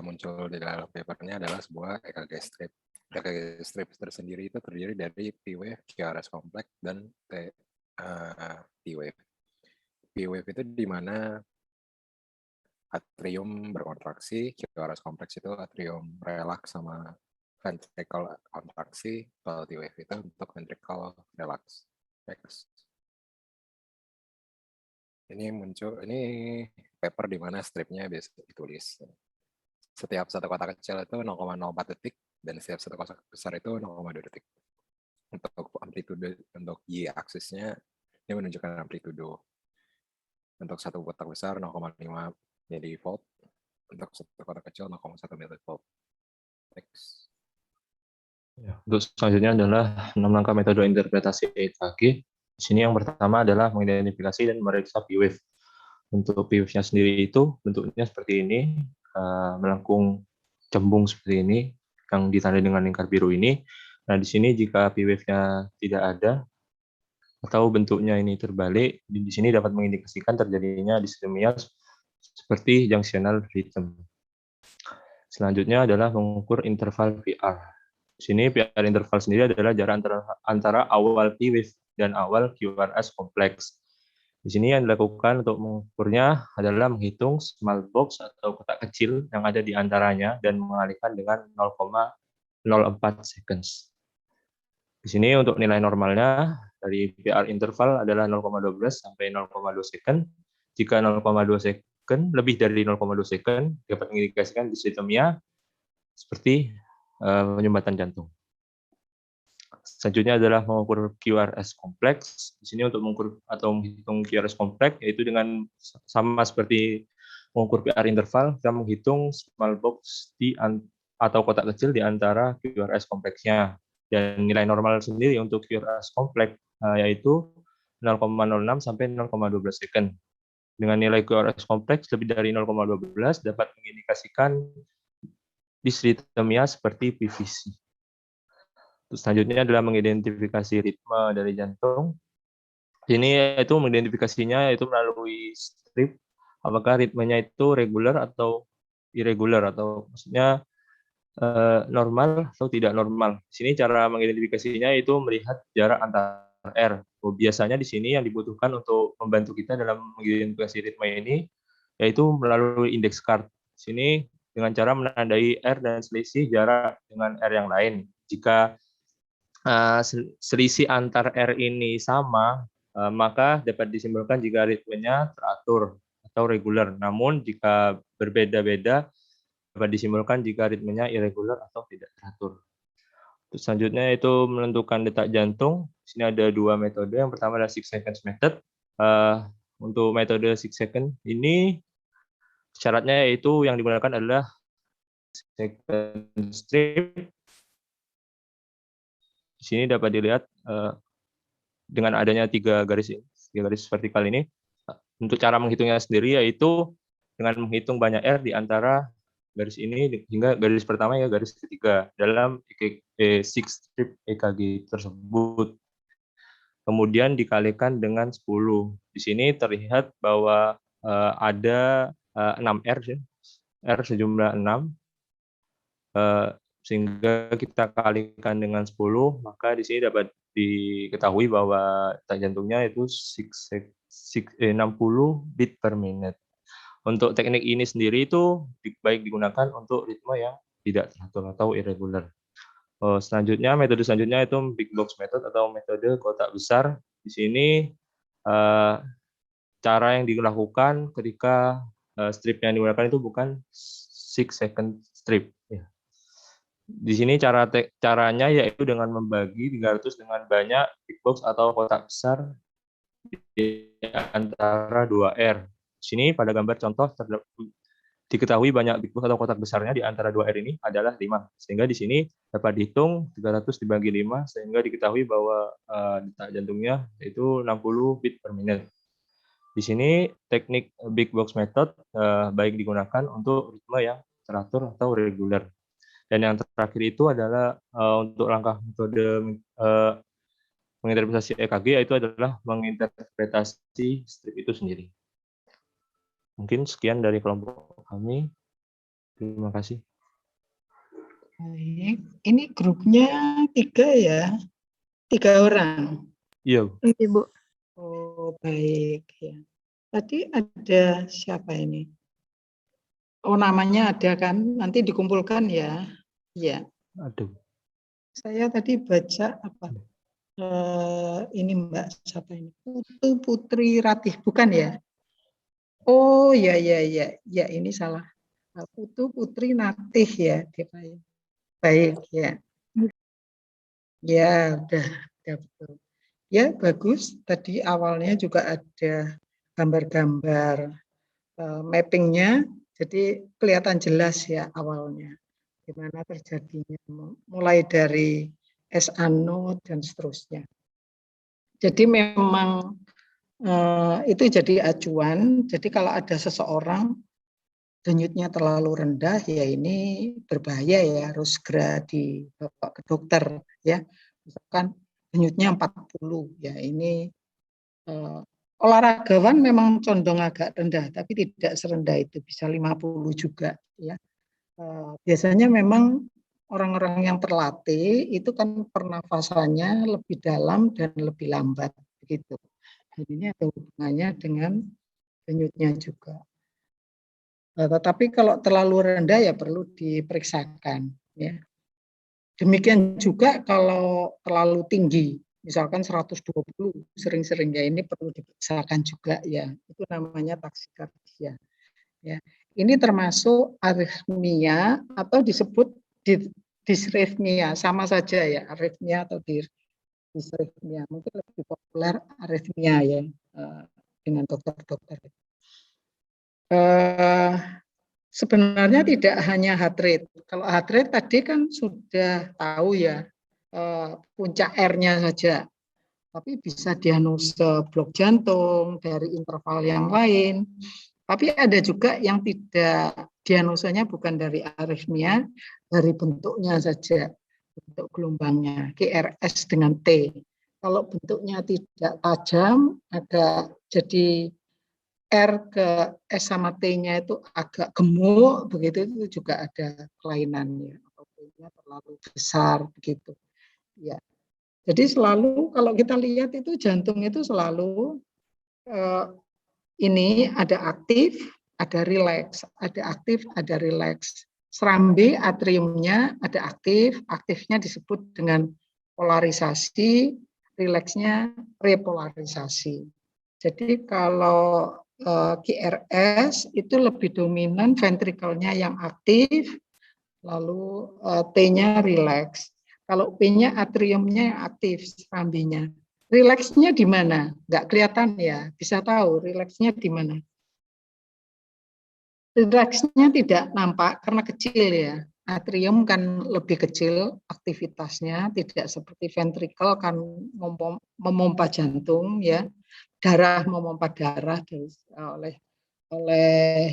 muncul di dalam papernya adalah sebuah EKG strip. EKG strip tersendiri itu terdiri dari P-wave, QRS complex, dan T-wave. P-wave itu di mana atrium berkontraksi, QRS complex itu atrium relax sama ventricle kontraksi, kalau T-wave itu untuk ventricle relax. Next. Ini muncul, ini paper di mana stripnya biasa ditulis. Setiap satu kotak kecil itu 0,04 detik, dan setiap satu kotak besar itu 0,2 detik. Untuk amplitude, untuk Y-aksisnya, ini menunjukkan amplitude. Untuk satu kotak besar 0,5 milivolt, untuk satu kotak kecil 0,1 milivolt. Next. Ya, untuk selanjutnya adalah 6 langkah metode interpretasi EKG. Di sini yang pertama adalah mengidentifikasi dan memeriksa P-wave. Untuk P-wave-nya sendiri itu bentuknya seperti ini, melengkung cembung seperti ini, yang ditandai dengan lingkar biru ini. Nah, di sini jika P-wave-nya tidak ada, atau bentuknya ini terbalik, di sini dapat mengindikasikan terjadinya diskemia seperti junctional rhythm. Selanjutnya adalah mengukur interval PR. Di sini PR interval sendiri adalah jarak antara awal P-wave dan awal QRS kompleks. Di sini yang dilakukan untuk mengukurnya adalah menghitung small box atau kotak kecil yang ada di antaranya dan mengalihkan dengan 0,04 seconds. Di sini untuk nilai normalnya dari PR interval adalah 0,12 sampai 0,2 second. Jika 0,2 second, lebih dari 0,2 second, dapat mengindikasikan distonia seperti penyumbatan jantung. Selanjutnya adalah mengukur QRS kompleks. Di sini untuk mengukur atau menghitung QRS kompleks, yaitu dengan sama seperti mengukur PR interval, kita menghitung small box atau kotak kecil di antara QRS kompleksnya. Dan nilai normal sendiri untuk QRS kompleks yaitu 0,06 sampai 0,12 second. Dengan nilai QRS kompleks lebih dari 0,12 dapat mengindikasikan dislithemia seperti PVC. Selanjutnya adalah mengidentifikasi ritme dari jantung. Ini itu mengidentifikasinya itu melalui strip, apakah ritmenya itu regular atau irregular, atau maksudnya normal atau tidak normal. Di sini cara mengidentifikasinya itu melihat jarak antar R. Biasanya di sini yang dibutuhkan untuk membantu kita dalam mengidentifikasi ritme ini yaitu melalui index card. Di sini dengan cara menandai R dan selisih jarak dengan R yang lain. Jika selisih antar R ini sama, maka dapat disimpulkan jika ritmenya teratur atau regular. Namun jika berbeda-beda, dapat disimpulkan jika ritmenya irregular atau tidak teratur. Terus selanjutnya itu menentukan detak jantung. Di sini ada dua metode. Yang pertama adalah 6 seconds method. Untuk metode 6 second ini syaratnya yaitu yang digunakan adalah second strip. Di sini dapat dilihat dengan adanya tiga garis vertikal ini. Untuk cara menghitungnya sendiri yaitu dengan menghitung banyak R di antara garis ini hingga garis pertama ya garis ketiga dalam 6 strip EKG tersebut. Kemudian dikalikan dengan 10. Di sini terlihat bahwa ada 6 R, R sejumlah 6. Sehingga kita kalikan dengan 10, maka di sini dapat diketahui bahwa detak jantungnya itu 60 beat per minute. Untuk teknik ini sendiri itu baik digunakan untuk ritme yang tidak teratur atau irregular. Selanjutnya, metode selanjutnya itu big box method atau metode kotak besar. Di sini cara yang dilakukan ketika strip yang digunakan itu bukan 6 second strip. Di sini caranya yaitu dengan membagi 300 dengan banyak big box atau kotak besar di antara 2R. Di sini pada gambar contoh diketahui banyak big box atau kotak besarnya di antara 2R ini adalah 5. Sehingga di sini dapat dihitung 300 dibagi 5, sehingga diketahui bahwa detak jantungnya itu 60 beat per menit. Di sini teknik big box method baik digunakan untuk ritme yang teratur atau reguler. Dan yang terakhir itu adalah untuk langkah metode menginterpretasi EKG, yaitu adalah menginterpretasi strip itu sendiri. Mungkin sekian dari kelompok kami. Terima kasih. Baik, ini grupnya 3 ya, 3 orang. Iya. Ibu. Oh, baik ya. Tadi ada siapa ini? Oh, namanya ada kan? Nanti dikumpulkan ya. Iya. Aduh. Saya tadi baca apa? Ini Mbak siapa ini? Putu Putri Ratih, bukan ya? Oh, ya ini salah. Putu Putri Natih ya, DKI. Baik ya. Ya, udah betul. Ya, bagus. Tadi awalnya juga ada gambar-gambar mappingnya, jadi kelihatan jelas ya awalnya gimana terjadinya, mulai dari SA node dan seterusnya. Jadi memang itu jadi acuan. Jadi kalau ada seseorang denyutnya terlalu rendah, ya ini berbahaya ya, harus segera dibawa ke dokter ya. Misalkan denyutnya 40, ya ini olahragawan memang condong agak rendah, tapi tidak serendah itu, bisa 50 juga ya. Biasanya memang orang-orang yang terlatih itu kan pernafasannya lebih dalam dan lebih lambat begitu. Dan ini ada hubungannya dengan denyutnya juga. Tetapi kalau terlalu rendah ya perlu diperiksakan ya. Demikian juga kalau terlalu tinggi, misalkan 120, sering-sering ya ini perlu diperiksakan juga ya. Itu namanya taksikardia. Ya. Ini termasuk aritmia atau disebut disrefmia, sama saja ya, aritmia atau disrefmia. Mungkin lebih populer aritmia ya dengan dokter-dokter. Sebenarnya tidak hanya heart rate. Kalau heart rate tadi kan sudah tahu ya, puncak R-nya saja. Tapi bisa diagnosa blok jantung dari interval yang lain. Tapi ada juga yang tidak, diagnosanya bukan dari aritmia, dari bentuknya saja, bentuk gelombangnya, QRS dengan T. Kalau bentuknya tidak tajam, agak jadi R ke S sama T-nya itu agak gemuk, begitu itu juga ada kelainannya. Atau T-nya terlalu besar, begitu. Ya. Jadi selalu kalau kita lihat itu jantung itu selalu ini ada aktif, ada rileks, ada aktif, ada rileks. Serambi atriumnya ada aktif, aktifnya disebut dengan polarisasi, rileksnya repolarisasi. Jadi kalau QRS itu lebih dominan ventrikelnya yang aktif, lalu T-nya rileks. Kalau P-nya atriumnya yang aktif, serambinya. Rileksnya di mana? Nggak kelihatan ya, bisa tahu rileksnya di mana. Rileksnya tidak nampak karena kecil ya. Atrium kan lebih kecil aktivitasnya, tidak seperti ventrikel kan memompa jantung ya. Darah memompa darah oleh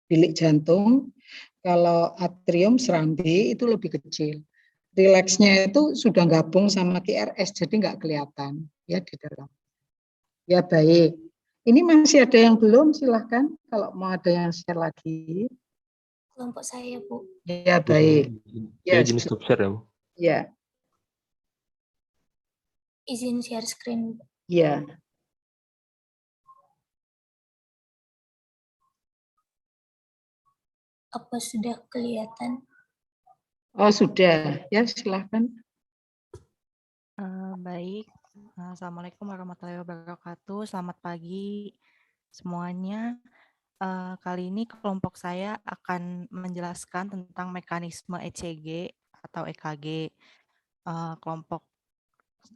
bilik jantung. Kalau atrium serambi itu lebih kecil. Rileksnya itu sudah gabung sama QRS, jadi nggak kelihatan ya di dalam. Ya baik. Ini masih ada yang belum, silahkan kalau mau ada yang share lagi. Kelompok saya, Bu. Ya baik. Ya, jenis stop share ya, Bu. Ya. Izin share screen. Ya. Apa sudah kelihatan? Oh sudah, ya silahkan. Baik, Assalamualaikum warahmatullahi wabarakatuh. Selamat pagi semuanya. Kali ini kelompok saya akan menjelaskan tentang mekanisme ECG atau EKG. Kelompok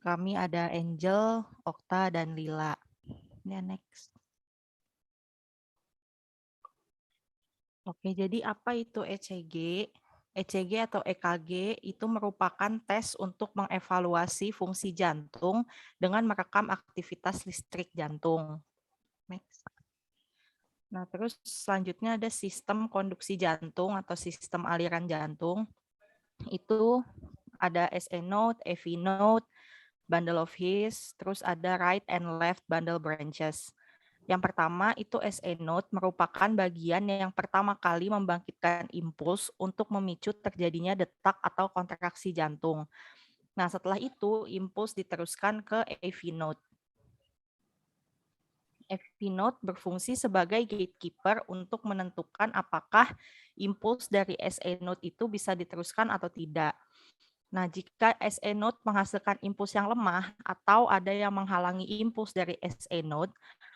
kami ada Angel, Okta, dan Lila. slide-nya next. Oke, jadi apa itu ECG? ECG atau EKG itu merupakan tes untuk mengevaluasi fungsi jantung dengan merekam aktivitas listrik jantung. Next. Nah, terus selanjutnya ada sistem konduksi jantung atau sistem aliran jantung. Itu ada SA node, AV node, bundle of His, terus ada right and left bundle branches. Yang pertama itu SA node merupakan bagian yang pertama kali membangkitkan impuls untuk memicu terjadinya detak atau kontraksi jantung. Nah, setelah itu impuls diteruskan ke AV node. AV node berfungsi sebagai gatekeeper untuk menentukan apakah impuls dari SA node itu bisa diteruskan atau tidak. Nah, jika SA node menghasilkan impuls yang lemah atau ada yang menghalangi impuls dari SA node,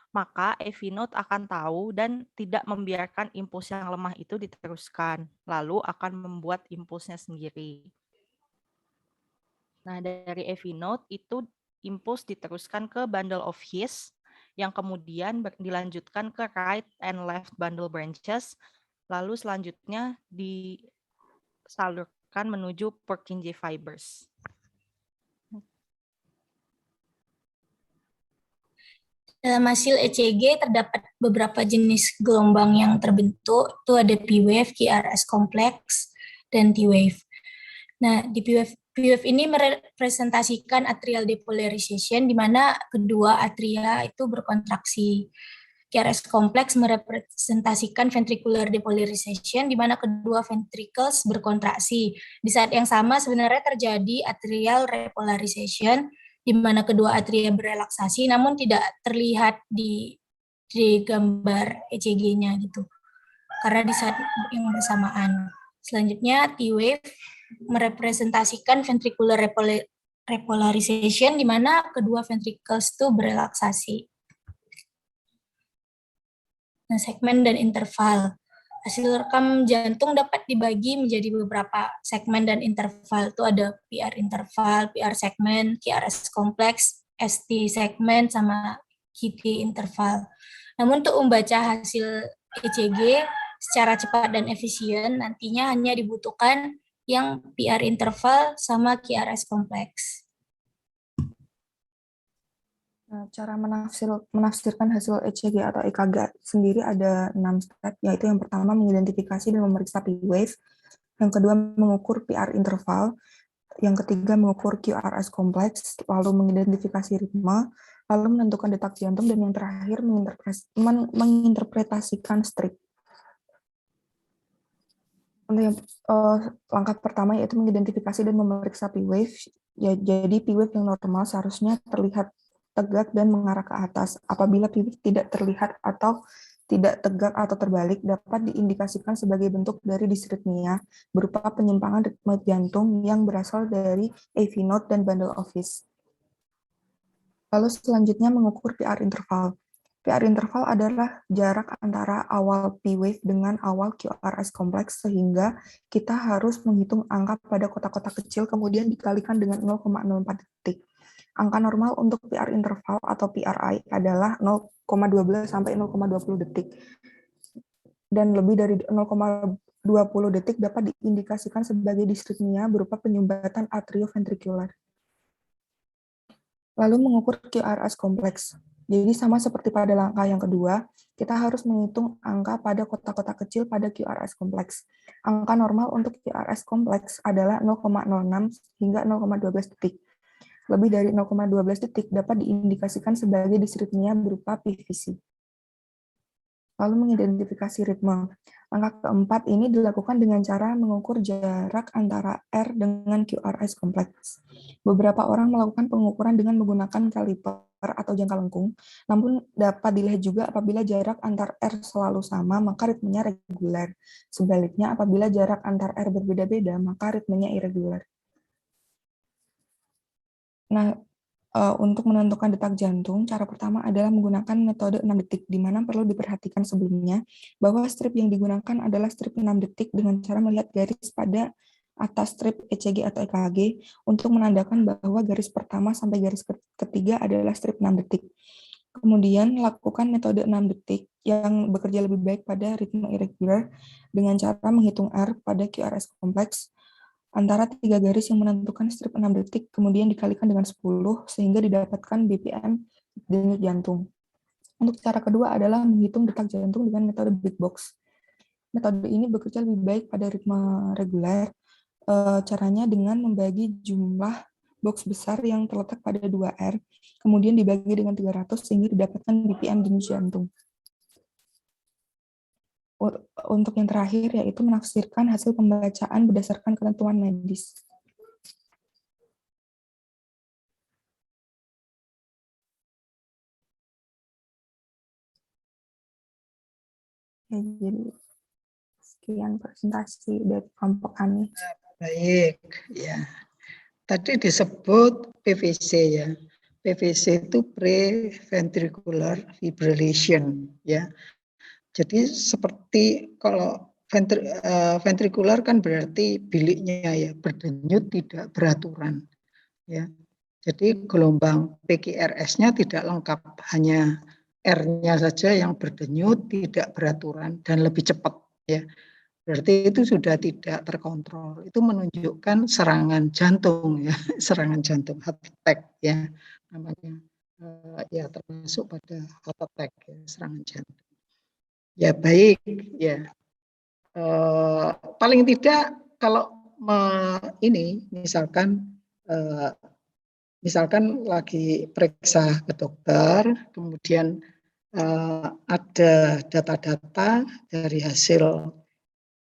maka AV node akan tahu dan tidak membiarkan impuls yang lemah itu diteruskan, lalu akan membuat impulsnya sendiri. Nah, dari AV node itu impuls diteruskan ke bundle of His, yang kemudian dilanjutkan ke right and left bundle branches, lalu selanjutnya disalurkan menuju Purkinje fibers. Dalam hasil ECG terdapat beberapa jenis gelombang yang terbentuk, itu ada P-wave, QRS complex, dan T-wave. Nah, di P-wave ini merepresentasikan atrial depolarization, di mana kedua atria itu berkontraksi. QRS complex merepresentasikan ventricular depolarization, di mana kedua ventricles berkontraksi. Di saat yang sama sebenarnya terjadi atrial repolarization, di mana kedua atria berelaksasi, namun tidak terlihat di gambar ECG-nya gitu, karena di saat yang bersamaan. Selanjutnya T-wave merepresentasikan ventricular repolarization, di mana kedua ventricles itu berelaksasi. Nah, segmen dan interval. Hasil rekam jantung dapat dibagi menjadi beberapa segmen dan interval. Itu ada PR interval, PR segmen, QRS kompleks, ST segmen, sama QT interval. Namun untuk membaca hasil ECG secara cepat dan efisien, nantinya hanya dibutuhkan yang PR interval sama QRS kompleks. Cara menafsirkan hasil ECG atau EKG sendiri ada 6 step, yaitu yang pertama mengidentifikasi dan memeriksa P-wave, yang kedua mengukur PR interval, yang ketiga mengukur QRS kompleks, lalu mengidentifikasi ritme, lalu menentukan detak jantung, dan yang terakhir menginterpretasikan strip. Langkah pertama yaitu mengidentifikasi dan memeriksa P-wave. Jadi P-wave yang normal seharusnya terlihat tegak dan mengarah ke atas. Apabila P-wave tidak terlihat atau tidak tegak atau terbalik, dapat diindikasikan sebagai bentuk dari disritmia berupa penyimpangan ritme jantung yang berasal dari AV node dan bundle of His. Lalu selanjutnya mengukur PR interval. PR interval adalah jarak antara awal P-wave dengan awal QRS kompleks, sehingga kita harus menghitung angka pada kotak-kotak kecil kemudian dikalikan dengan 0,04 detik. Angka normal untuk PR interval atau PRI adalah 0,12 sampai 0,20 detik. Dan lebih dari 0,20 detik dapat diindikasikan sebagai disritmia berupa penyumbatan atrioventrikular. Lalu mengukur QRS kompleks. Jadi sama seperti pada langkah yang kedua, kita harus menghitung angka pada kotak-kotak kecil pada QRS kompleks. Angka normal untuk QRS kompleks adalah 0,06 hingga 0,12 detik. Lebih dari 0,12 detik dapat diindikasikan sebagai disritmia berupa PVC. Lalu mengidentifikasi ritme. Langkah keempat ini dilakukan dengan cara mengukur jarak antara R dengan QRS kompleks. Beberapa orang melakukan pengukuran dengan menggunakan kaliper atau jangka lengkung, namun dapat dilihat juga apabila jarak antar R selalu sama, maka ritmenya reguler. Sebaliknya, apabila jarak antar R berbeda-beda, maka ritmenya irregular. Nah, untuk menentukan detak jantung, cara pertama adalah menggunakan metode 6 detik, di mana perlu diperhatikan sebelumnya bahwa strip yang digunakan adalah strip 6 detik dengan cara melihat garis pada atas strip ECG atau EKG untuk menandakan bahwa garis pertama sampai garis ketiga adalah strip 6 detik. Kemudian lakukan metode 6 detik yang bekerja lebih baik pada ritme irregular dengan cara menghitung R pada QRS kompleks antara 3 garis yang menentukan strip 6 detik, kemudian dikalikan dengan 10 sehingga didapatkan BPM denyut jantung. Untuk cara kedua adalah menghitung detak jantung dengan metode beat box. Metode ini bekerja lebih baik pada ritme reguler. Caranya dengan membagi jumlah box besar yang terletak pada 2R, kemudian dibagi dengan 300 sehingga didapatkan BPM denyut jantung. Untuk yang terakhir yaitu menafsirkan hasil pembacaan berdasarkan ketentuan medis. Ya, jadi sekian presentasi dari kelompok kami. Baik, ya. Tadi disebut PVC ya. PVC itu preventricular fibrillation ya. Jadi seperti kalau ventrikular kan berarti biliknya ya berdenyut tidak beraturan ya. Jadi gelombang PQRS-nya tidak lengkap, hanya R-nya saja yang berdenyut tidak beraturan dan lebih cepat ya. Berarti itu sudah tidak terkontrol. Itu menunjukkan serangan jantung ya, serangan jantung, heart attack ya namanya. Ya termasuk pada heart attack ya, serangan jantung. Ya baik ya. Paling tidak kalau ini misalkan lagi periksa ke dokter, kemudian ada data-data dari hasil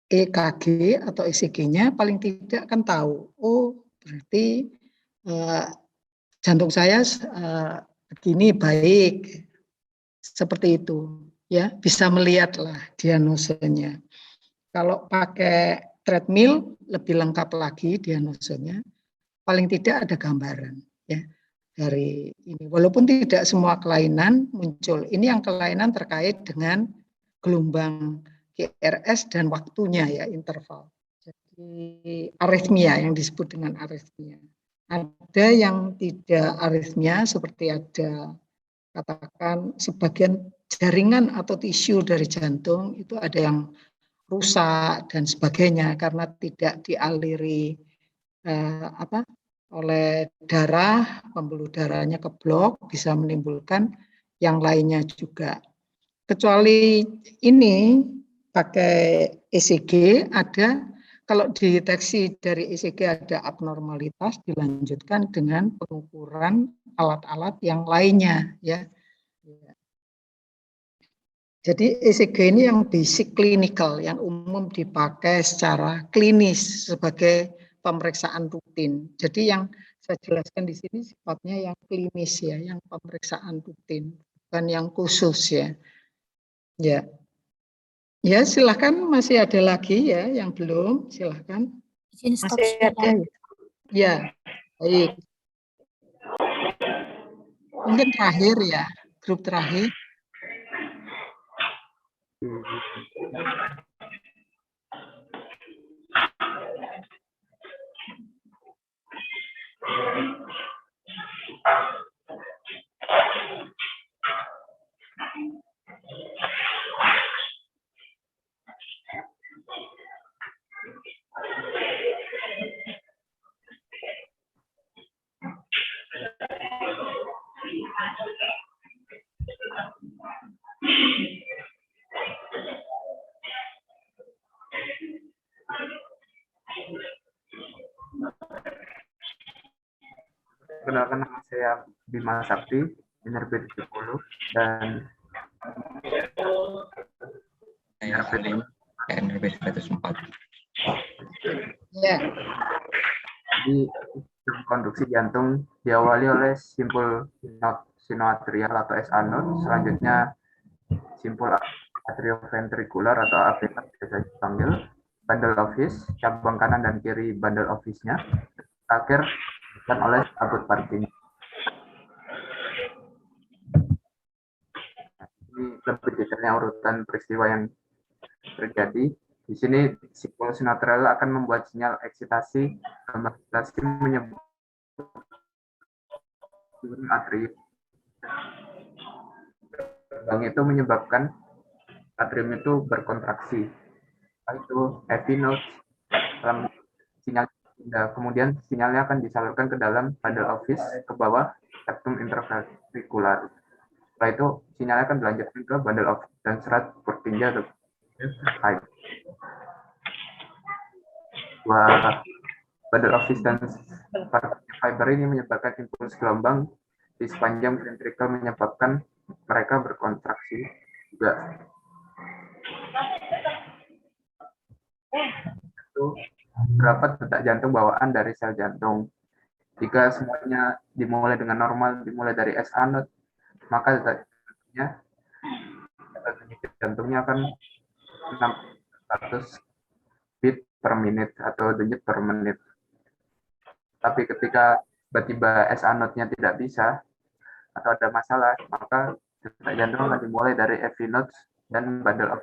EKG atau ECG-nya, paling tidak kan tahu, oh berarti jantung saya begini baik, seperti itu ya, bisa melihatlah diagnosenya. Kalau pakai treadmill lebih lengkap lagi diagnosenya, paling tidak ada gambaran ya dari ini. Walaupun tidak semua kelainan muncul, ini yang kelainan terkait dengan gelombang QRS dan waktunya ya, interval. Jadi aritmia yang disebut dengan aritmia. Ada yang tidak aritmia seperti ada katakan sebagian jaringan atau tisu dari jantung itu ada yang rusak dan sebagainya karena tidak dialiri oleh darah, pembuluh darahnya keblok, bisa menimbulkan yang lainnya juga. Kecuali ini pakai ECG ada, kalau dideteksi dari ECG ada abnormalitas, dilanjutkan dengan pengukuran alat-alat yang lainnya ya. Jadi ECG ini yang basic clinical, yang umum dipakai secara klinis sebagai pemeriksaan rutin. Jadi yang saya jelaskan di sini sifatnya yang klinis ya, yang pemeriksaan rutin, bukan yang khusus ya. Ya, ya silakan, masih ada lagi ya yang belum, silakan. Masih ada ya. Ya, baik. Mungkin terakhir ya, grup terakhir. Perkenalkan, nama saya Bima Sakti, NRB 70 dan NRB 104. Ya. Jadi konduksi jantung diawali oleh simpul sinoatrial atau SA node, selanjutnya simpul atrioventrikular atau AV biasa dipanggil, bundle of His, cabang kanan dan kiri bundle of His-nya, terakhir dan oleh tabut Purkinje. Ini lebih detailnya urutan peristiwa yang terjadi. Di sini simpul sinoatrial akan membuat sinyal eksitasi, eksitasi menyebut atrium. gelombang itu menyebabkan atrium itu berkontraksi. Itu FV nodes dalam sinyal. Kemudian sinyalnya akan disalurkan ke dalam bundle office ke bawah septum interventrikular. Setelah itu sinyalnya akan dilanjutkan ke bundle office dan serat Purkinje atau bundle office dan fiber ini menyebabkan impuls gelombang di sepanjang ventricle, menyebabkan mereka berkontraksi juga. Itu berapa detak jantung bawaan dari sel jantung. Jika semuanya dimulai dengan normal, dimulai dari SA node, maka detak jantungnya akan 600 beat per menit atau denyut per menit. Tapi ketika tiba-tiba SA node-nya tidak bisa atau ada masalah, maka detak jantung akan dimulai dari FV nodes dan bundle of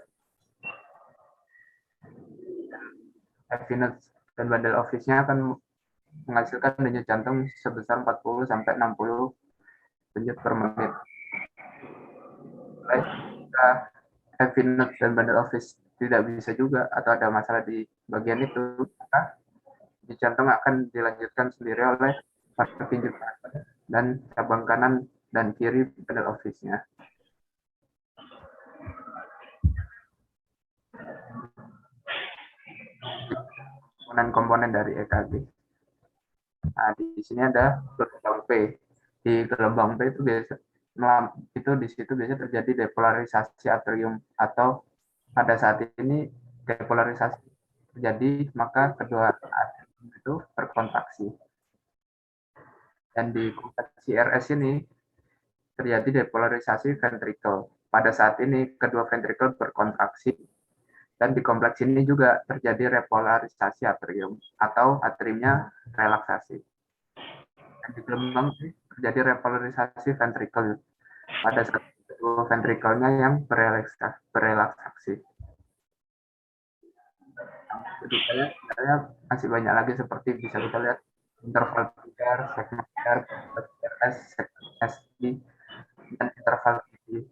FV nodes dan bundle office-nya akan menghasilkan denyut jantung sebesar 40 sampai 60 denyut per menit. Jika FV nodes dan bundle office tidak bisa juga atau ada masalah di bagian itu, maka denyut jantung akan dilanjutkan sendiri oleh partai tinju dan cabang kanan dan kiri bundle office-nya. Komponen dari EKG. Nah, di sini ada gelombang P. Di gelombang P itu di situ biasanya terjadi depolarisasi atrium, atau pada saat ini depolarisasi terjadi, maka kedua atrium itu berkontraksi. Dan di kompleks CRS ini terjadi depolarisasi ventricle. Pada saat ini kedua ventricle berkontraksi. Dan di kompleks ini juga terjadi repolarisasi atrium atau atriumnya relaksasi. Dan di gelombang terjadi repolarisasi ventricle pada saat kedua ventrikelnya yang berelaksasi. Detailnya masih banyak lagi, seperti bisa kita lihat interval PR, segmen PR, PRS, SD, dan interval PD.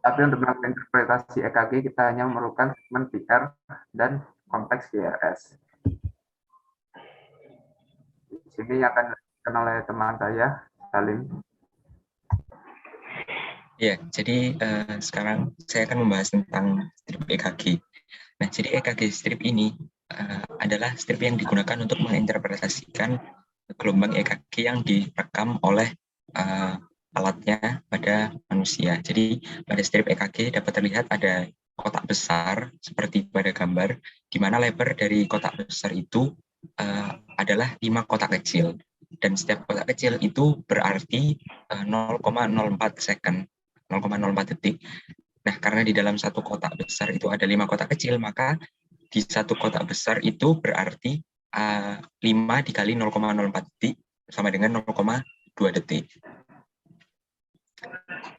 Tapi untuk melakukan interpretasi EKG, kita hanya memerlukan segmen PR dan kompleks PRS. Di sini akan dilakukan oleh teman saya, Salim. Ya, jadi sekarang saya akan membahas tentang strip EKG. Nah, jadi EKG strip ini adalah strip yang digunakan untuk menginterpretasikan gelombang EKG yang direkam oleh alatnya pada manusia. Jadi pada strip EKG dapat terlihat ada kotak besar seperti pada gambar, di mana lebar dari kotak besar itu adalah 5 kotak kecil. Dan setiap kotak kecil itu berarti 0,04 second, 0,04 detik. Nah, karena di dalam satu kotak besar itu ada 5 kotak kecil, maka di satu kotak besar itu berarti 5 dikali 0,04 detik sama dengan 0,2 detik.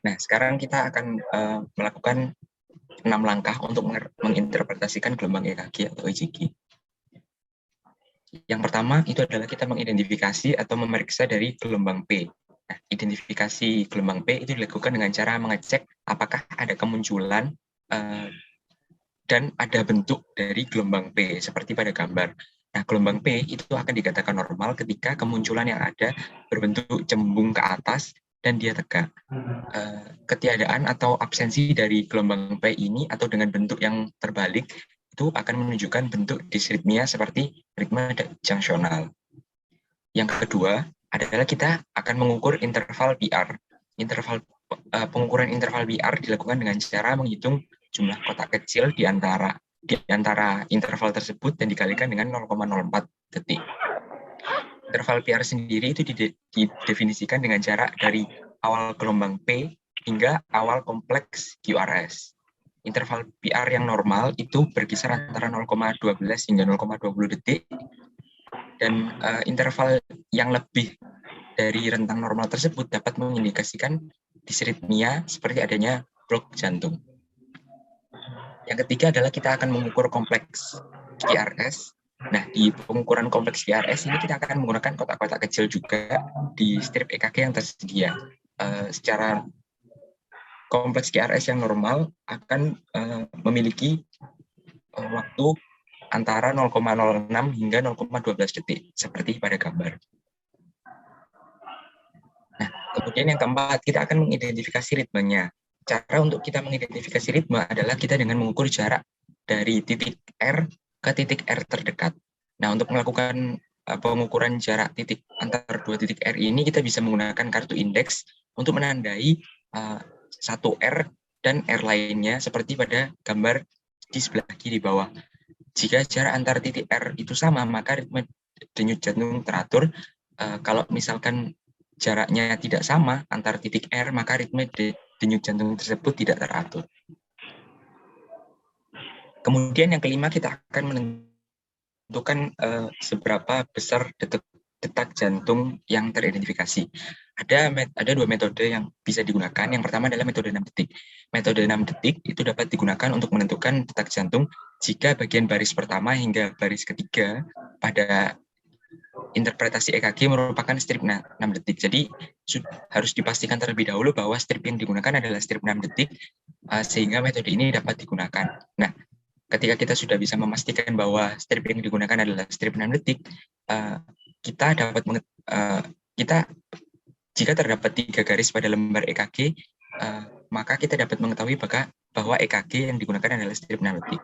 Nah, sekarang kita akan melakukan 6 langkah untuk menginterpretasikan gelombang EKG atau ECG. Yang pertama itu adalah kita mengidentifikasi atau memeriksa dari gelombang P. Nah, identifikasi gelombang P itu dilakukan dengan cara mengecek apakah ada kemunculan dan ada bentuk dari gelombang P seperti pada gambar. Nah, gelombang P itu akan dikatakan normal ketika kemunculan yang ada berbentuk cembung ke atas dan dia tegak. Ketiadaan atau absensi dari gelombang P ini atau dengan bentuk yang terbalik itu akan menunjukkan bentuk disritmia seperti ritme junctional. Yang kedua adalah kita akan mengukur interval PR. Pengukuran interval PR dilakukan dengan cara menghitung jumlah kotak kecil di antara interval tersebut dan dikalikan dengan 0,04 detik. Interval PR sendiri itu didefinisikan dengan jarak dari awal gelombang P hingga awal kompleks QRS. Interval PR yang normal itu berkisar antara 0,12 hingga 0,20 detik, dan interval yang lebih dari rentang normal tersebut dapat mengindikasikan disritmia seperti adanya blok jantung. Yang ketiga adalah kita akan mengukur kompleks QRS. Nah, di pengukuran kompleks QRS ini kita akan menggunakan kotak-kotak kecil juga di strip EKG yang tersedia. Secara kompleks QRS yang normal akan memiliki waktu antara 0,06 hingga 0,12 detik, seperti pada gambar. Nah, kemudian yang keempat, kita akan mengidentifikasi ritmenya. Cara untuk kita mengidentifikasi ritme adalah kita dengan mengukur jarak dari titik R ke titik R terdekat. Nah, untuk melakukan pengukuran jarak titik antar dua titik R ini, kita bisa menggunakan kartu indeks untuk menandai satu R dan R lainnya, seperti pada gambar di sebelah kiri bawah. Jika jarak antar titik R itu sama, maka ritme denyut jantung teratur. Kalau misalkan jaraknya tidak sama antar titik R, maka ritme denyut jantung tersebut tidak teratur. Kemudian yang kelima, kita akan menentukan seberapa besar detak jantung yang teridentifikasi. Ada dua metode yang bisa digunakan. Yang pertama adalah metode 6 detik. Metode 6 detik itu dapat digunakan untuk menentukan detak jantung jika bagian baris pertama hingga baris ketiga pada interpretasi EKG merupakan strip 6 detik. Jadi harus dipastikan terlebih dahulu bahwa strip yang digunakan adalah strip 6 detik, sehingga metode ini dapat digunakan. Nah, ketika kita sudah bisa memastikan bahwa strip yang digunakan adalah strip 6 detik, jika terdapat 3 garis pada lembar EKG, maka kita dapat mengetahui bahwa EKG yang digunakan adalah strip 6 detik.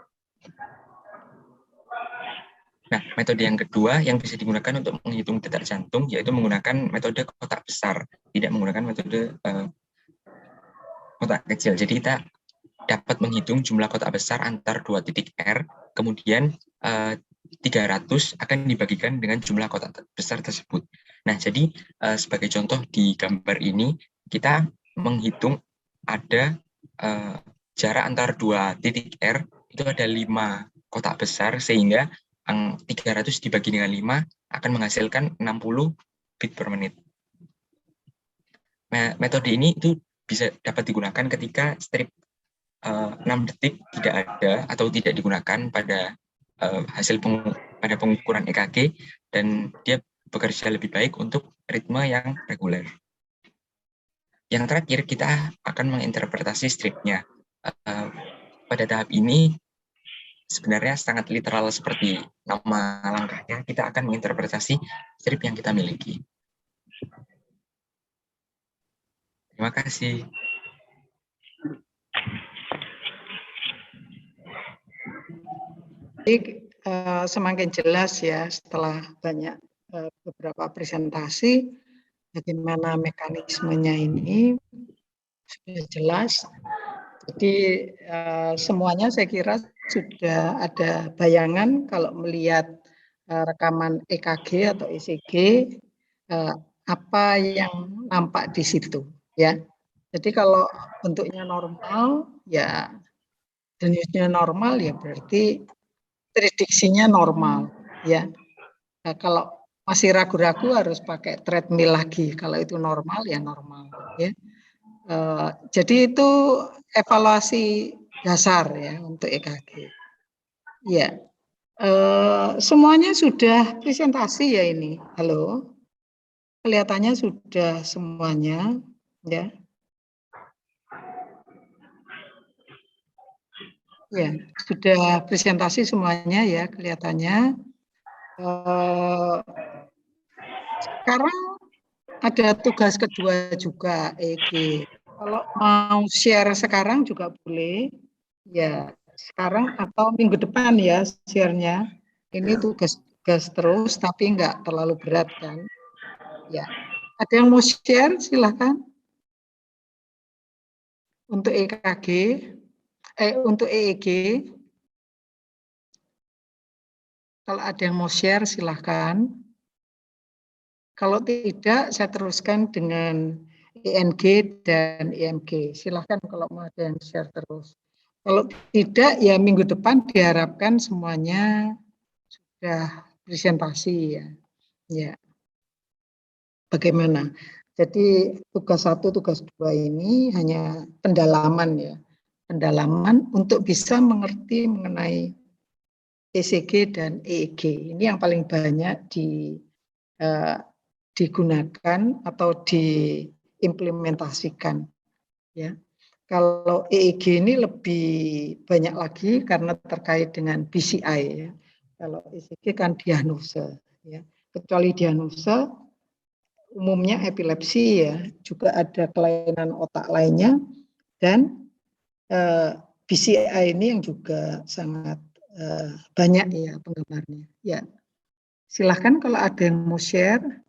Nah, metode yang kedua yang bisa digunakan untuk menghitung detak jantung yaitu menggunakan metode kotak besar, tidak menggunakan metode kotak kecil. Jadi kita dapat menghitung jumlah kotak besar antar dua titik R, kemudian 300 akan dibagikan dengan jumlah kotak besar tersebut. Nah, jadi sebagai contoh di gambar ini, kita menghitung ada jarak antar dua titik R, itu ada 5 kotak besar, sehingga 300 dibagi dengan 5 akan menghasilkan 60 bit per menit. Metode ini itu dapat digunakan ketika strip 6 detik tidak ada atau tidak digunakan pada pada pengukuran EKG, dan dia bekerja lebih baik untuk ritme yang reguler. Yang terakhir, kita akan menginterpretasi stripnya. Pada tahap ini sebenarnya sangat literal seperti nama langkahnya, kita akan menginterpretasi strip yang kita miliki. Terima kasih. Jadi semakin jelas ya setelah banyak beberapa presentasi bagaimana mekanismenya ini sudah jelas. Jadi semuanya saya kira sudah ada bayangan kalau melihat rekaman EKG atau ECG apa yang nampak di situ ya. Jadi kalau bentuknya normal ya denyutnya normal ya berarti prediksinya normal ya. Nah, kalau masih ragu-ragu harus pakai treadmill lagi. Kalau itu normal ya normal ya. Jadi itu evaluasi dasar ya untuk EKG. Ya, semuanya sudah presentasi ya ini. Halo, kelihatannya sudah semuanya ya. Ya, sudah presentasi semuanya ya kelihatannya. Sekarang ada tugas kedua juga EEG. Kalau mau share sekarang juga boleh. Ya, sekarang atau minggu depan ya share-nya. Ini tugas terus tapi enggak terlalu berat kan. Ya. Ada yang mau share silakan. Untuk EKG, untuk EEG. Kalau ada yang mau share silahkan. Kalau tidak saya teruskan dengan ENG dan EMG. Silahkan kalau mau ada yang share terus. Kalau tidak ya minggu depan diharapkan semuanya sudah presentasi ya. Ya. Bagaimana? Jadi tugas 1, tugas 2 ini hanya pendalaman ya. Pendalaman untuk bisa mengerti mengenai ECG dan EEG. Ini yang paling banyak digunakan atau diimplementasikan. Ya. Kalau EEG ini lebih banyak lagi karena terkait dengan BCI ya. Kalau ECG kan diagnosa ya. Kecuali diagnosa umumnya epilepsi ya, juga ada kelainan otak lainnya dan BCI ini yang juga sangat banyak ya penggemarnya. Ya, silahkan kalau ada yang mau share.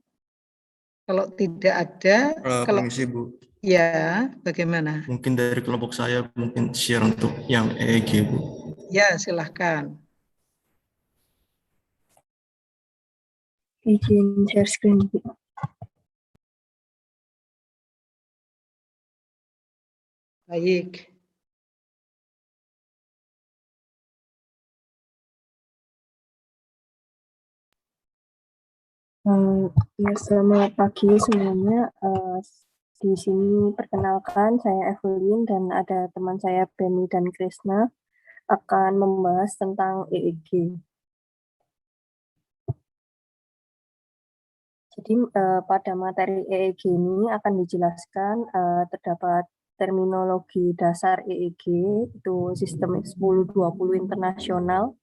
Kalau tidak ada, kalau Permisi Bu, ya bagaimana? mungkin dari kelompok saya mungkin share untuk yang EEG Bu. Ya silahkan. Izin share screen. Baik. Ya, selamat pagi semuanya. Di sini perkenalkan saya Evelyn dan ada teman saya Benny dan Krishna akan membahas tentang EEG. Jadi pada materi EEG ini akan dijelaskan terdapat terminologi dasar EEG itu sistem 10-20 internasional,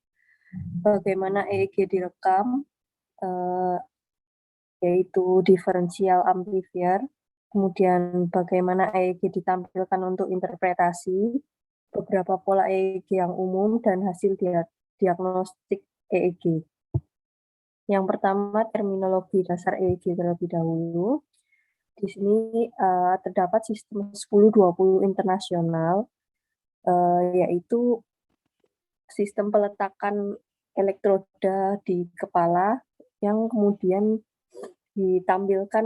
bagaimana EEG direkam, yaitu differential amplifier, kemudian bagaimana EEG ditampilkan untuk interpretasi, beberapa pola EEG yang umum, dan hasil diagnostik EEG. Yang pertama, terminologi dasar EEG terlebih dahulu. Di sini terdapat sistem 10-20 internasional, yaitu sistem peletakan elektroda di kepala yang kemudian ditampilkan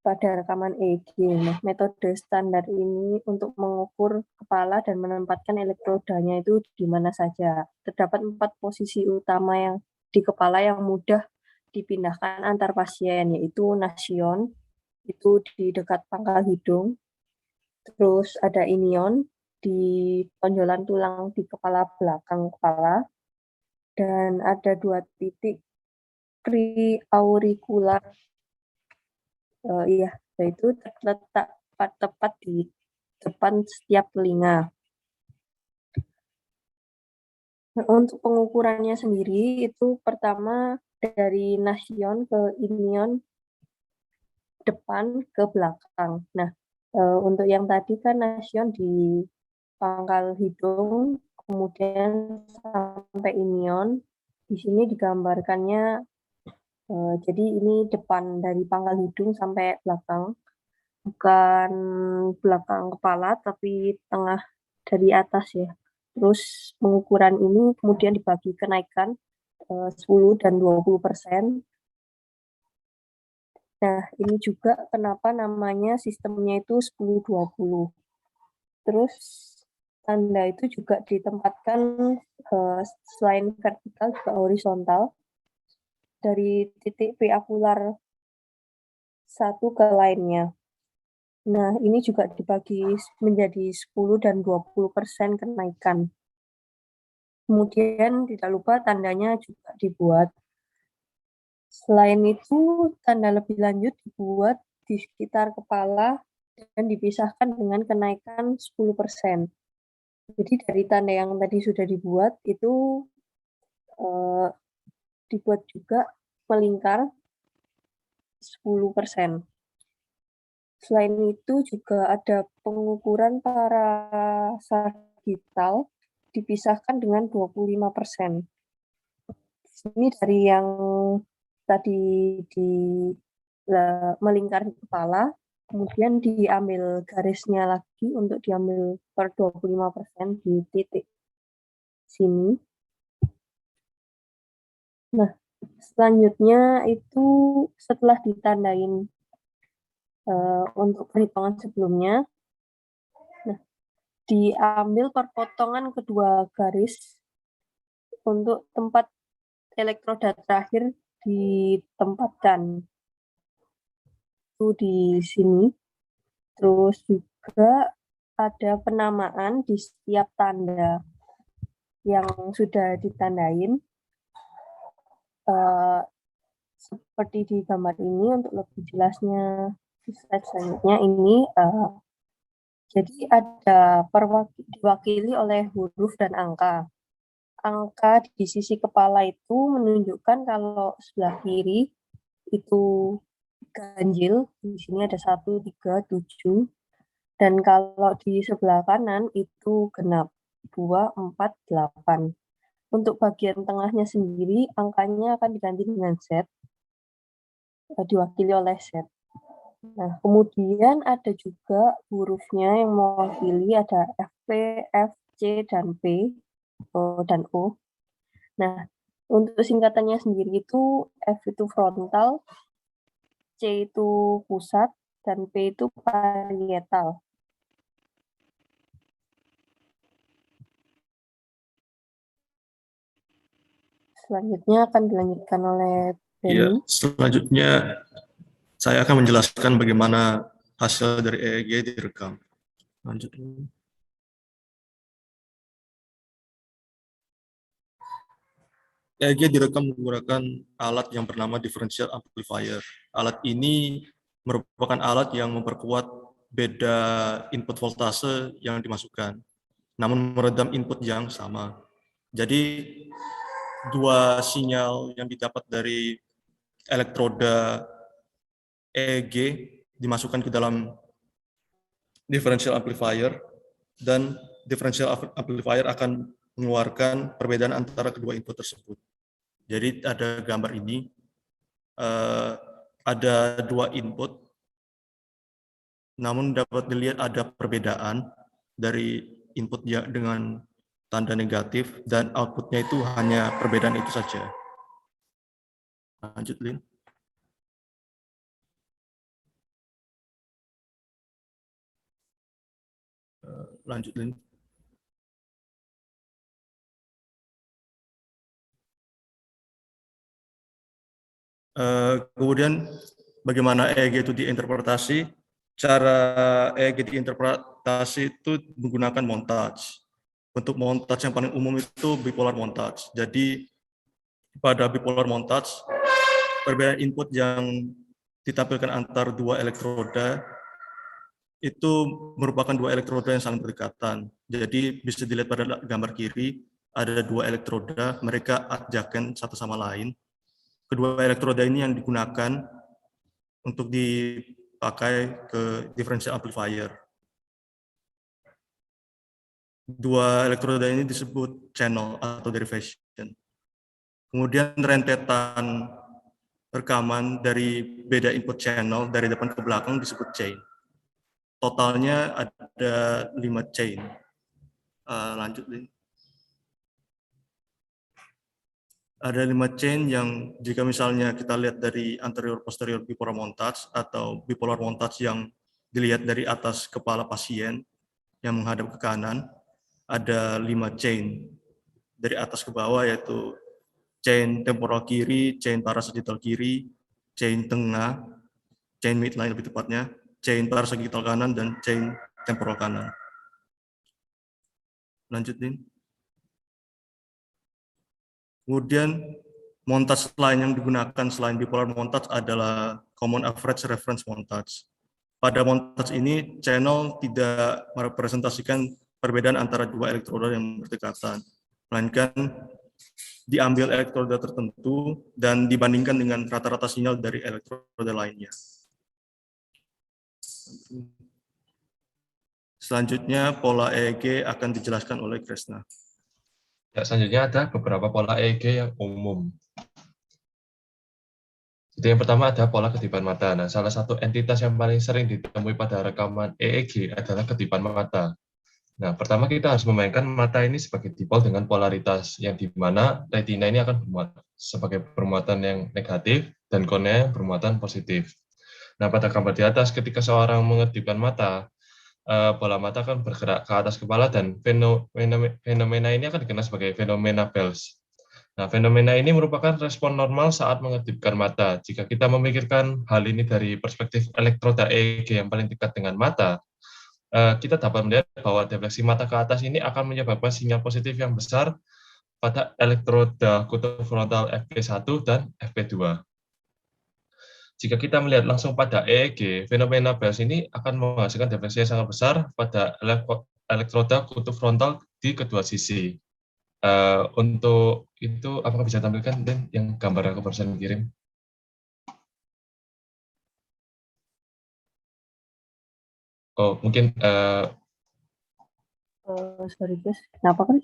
pada rekaman EEG. Nah, metode standar ini untuk mengukur kepala dan menempatkan elektrodanya itu di mana saja. Terdapat 4 posisi utama yang di kepala yang mudah dipindahkan antar pasien, yaitu nasion, itu di dekat pangkal hidung. Terus ada inion di tonjolan tulang di kepala belakang kepala. Dan ada 2 titik preauricular, yaitu terletak tepat di depan setiap telinga. Nah, untuk pengukurannya sendiri itu pertama dari nasion ke inion, depan ke belakang. Nah, untuk yang tadi kan nasion di pangkal hidung, kemudian sampai inion. Di sini digambarkannya, jadi ini depan dari pangkal hidung sampai belakang, bukan belakang kepala, tapi tengah dari atas ya. Terus pengukuran ini kemudian dibagi kenaikan 10 dan 20%. Nah, ini juga kenapa namanya sistemnya itu 10-20. Terus tanda itu juga ditempatkan selain vertikal juga horizontal dari titik preauricular satu ke lainnya. Nah, ini juga dibagi menjadi 10 dan 20% kenaikan. Kemudian tidak lupa tandanya juga dibuat. Selain itu, tanda lebih lanjut dibuat di sekitar kepala dan dipisahkan dengan kenaikan 10%. Jadi dari tanda yang tadi sudah dibuat itu dibuat juga melingkar 10%. Selain itu juga ada pengukuran parasagittal dipisahkan dengan 25%. Ini dari yang tadi melingkar di kepala, kemudian diambil garisnya lagi untuk diambil per 25% di titik sini. Nah, selanjutnya itu setelah ditandain untuk perhitungan sebelumnya, nah, diambil perpotongan kedua garis untuk tempat elektroda terakhir ditempatkan. Itu di sini. Terus juga ada penamaan di setiap tanda yang sudah ditandain. Seperti di gambar ini, untuk lebih jelasnya di slide selanjutnya ini Jadi ada diwakili oleh huruf dan angka. Angka di sisi kepala itu menunjukkan kalau sebelah kiri itu ganjil, di sini ada 1, 3, 7, dan kalau di sebelah kanan itu genap, 2, 4, 8. Untuk bagian tengahnya sendiri, angkanya akan diganti dengan Z, diwakili oleh Z. Nah, kemudian ada juga hurufnya yang mewakili, ada FP, F, C, dan P, dan O. Nah, untuk singkatannya sendiri itu F itu frontal, C itu pusat, dan P itu parietal. Selanjutnya akan dilanjutkan oleh Ya, Benny. selanjutnya saya akan menjelaskan bagaimana hasil dari EEG direkam. Lanjut. EEG direkam menggunakan alat yang bernama differential amplifier. Alat ini merupakan alat yang memperkuat beda input voltase yang dimasukkan, namun meredam input yang sama. Jadi, dua sinyal yang didapat dari elektroda EEG dimasukkan ke dalam differential amplifier, dan differential amplifier akan mengeluarkan perbedaan antara kedua input tersebut. Jadi ada gambar ini, ada dua input, namun dapat dilihat ada perbedaan dari input dengan tanda negatif, dan outputnya itu hanya perbedaan itu saja. Lanjut, Lin. Lanjut, Lin. Kemudian bagaimana EEG itu diinterpretasi? Cara EEG diinterpretasi itu menggunakan montage. Untuk montage yang paling umum itu bipolar montage. Jadi pada bipolar montage, perbedaan input yang ditampilkan antar dua elektroda itu merupakan dua elektroda yang saling berdekatan. Jadi bisa dilihat pada gambar kiri, ada dua elektroda, mereka adjacent satu sama lain. Kedua elektroda ini yang digunakan untuk dipakai ke differential amplifier. Dua elektroda ini disebut channel atau derivation. Kemudian rentetan rekaman dari beda input channel dari depan ke belakang disebut chain. Totalnya ada 5 chain. Lanjut, Lin. Ada 5 chain yang jika misalnya kita lihat dari anterior-posterior bipolar montage atau bipolar montage yang dilihat dari atas kepala pasien yang menghadap ke kanan, ada 5 chain dari atas ke bawah, yaitu chain temporal kiri, chain parasagittal kiri, chain tengah, chain midline lebih tepatnya, chain parasagittal kanan, dan chain temporal kanan. Lanjutin. Kemudian montage lain yang digunakan selain bipolar montage adalah common average reference montage. Pada montage ini, channel tidak merepresentasikan perbedaan antara dua elektroda yang berdekatan, melainkan diambil elektroda tertentu dan dibandingkan dengan rata-rata sinyal dari elektroda lainnya. Selanjutnya, pola EEG akan dijelaskan oleh Kresna. Ya, selanjutnya ada beberapa pola EEG yang umum. Jadi yang pertama ada pola kedipan mata. Nah, salah satu entitas yang paling sering ditemui pada rekaman EEG adalah kedipan mata. Nah, pertama kita harus memainkan mata ini sebagai dipol dengan polaritas, yang di mana retina ini akan sebagai bermuatan yang negatif dan kornea yang bermuatan positif. Nah, pada gambar di atas, ketika seorang mengedipkan mata, bola mata akan bergerak ke atas kepala, dan fenomena ini akan dikenal sebagai fenomena Bell's. Nah, fenomena ini merupakan respon normal saat mengedipkan mata. Jika kita memikirkan hal ini dari perspektif elektroda EEG yang paling dekat dengan mata, kita dapat melihat bahwa defleksi mata ke atas ini akan menyebabkan sinyal positif yang besar pada elektroda kutub frontal FP1 dan FP2. Jika kita melihat langsung pada EEG, fenomena bias ini akan menghasilkan defleksi yang sangat besar pada elektroda kutub frontal di kedua sisi. Untuk itu, apakah bisa tampilkan Dan yang gambar aku barusan kirim? Oh, mungkin Sorry guys, kenapa kan?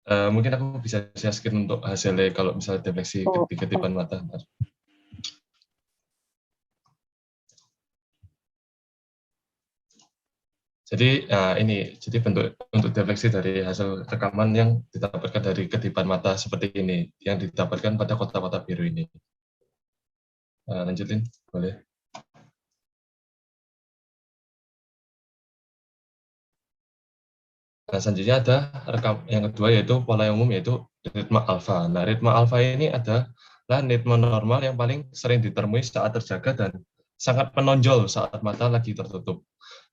mungkin aku bisa share screen untuk hasilnya kalau misalnya defleksi di ketipan mata. Bentar. Jadi ini jadi bentuk untuk defleksi dari hasil rekaman yang didapatkan dari kedipan mata seperti ini, yang didapatkan pada kotak-kotak biru ini. Lanjutin, boleh. Nah, selanjutnya ada yang kedua yaitu pola yang umum yaitu ritme alfa. Nah, ritme alfa ini adalah ritme normal yang paling sering ditemui saat terjaga dan sangat menonjol saat mata lagi tertutup.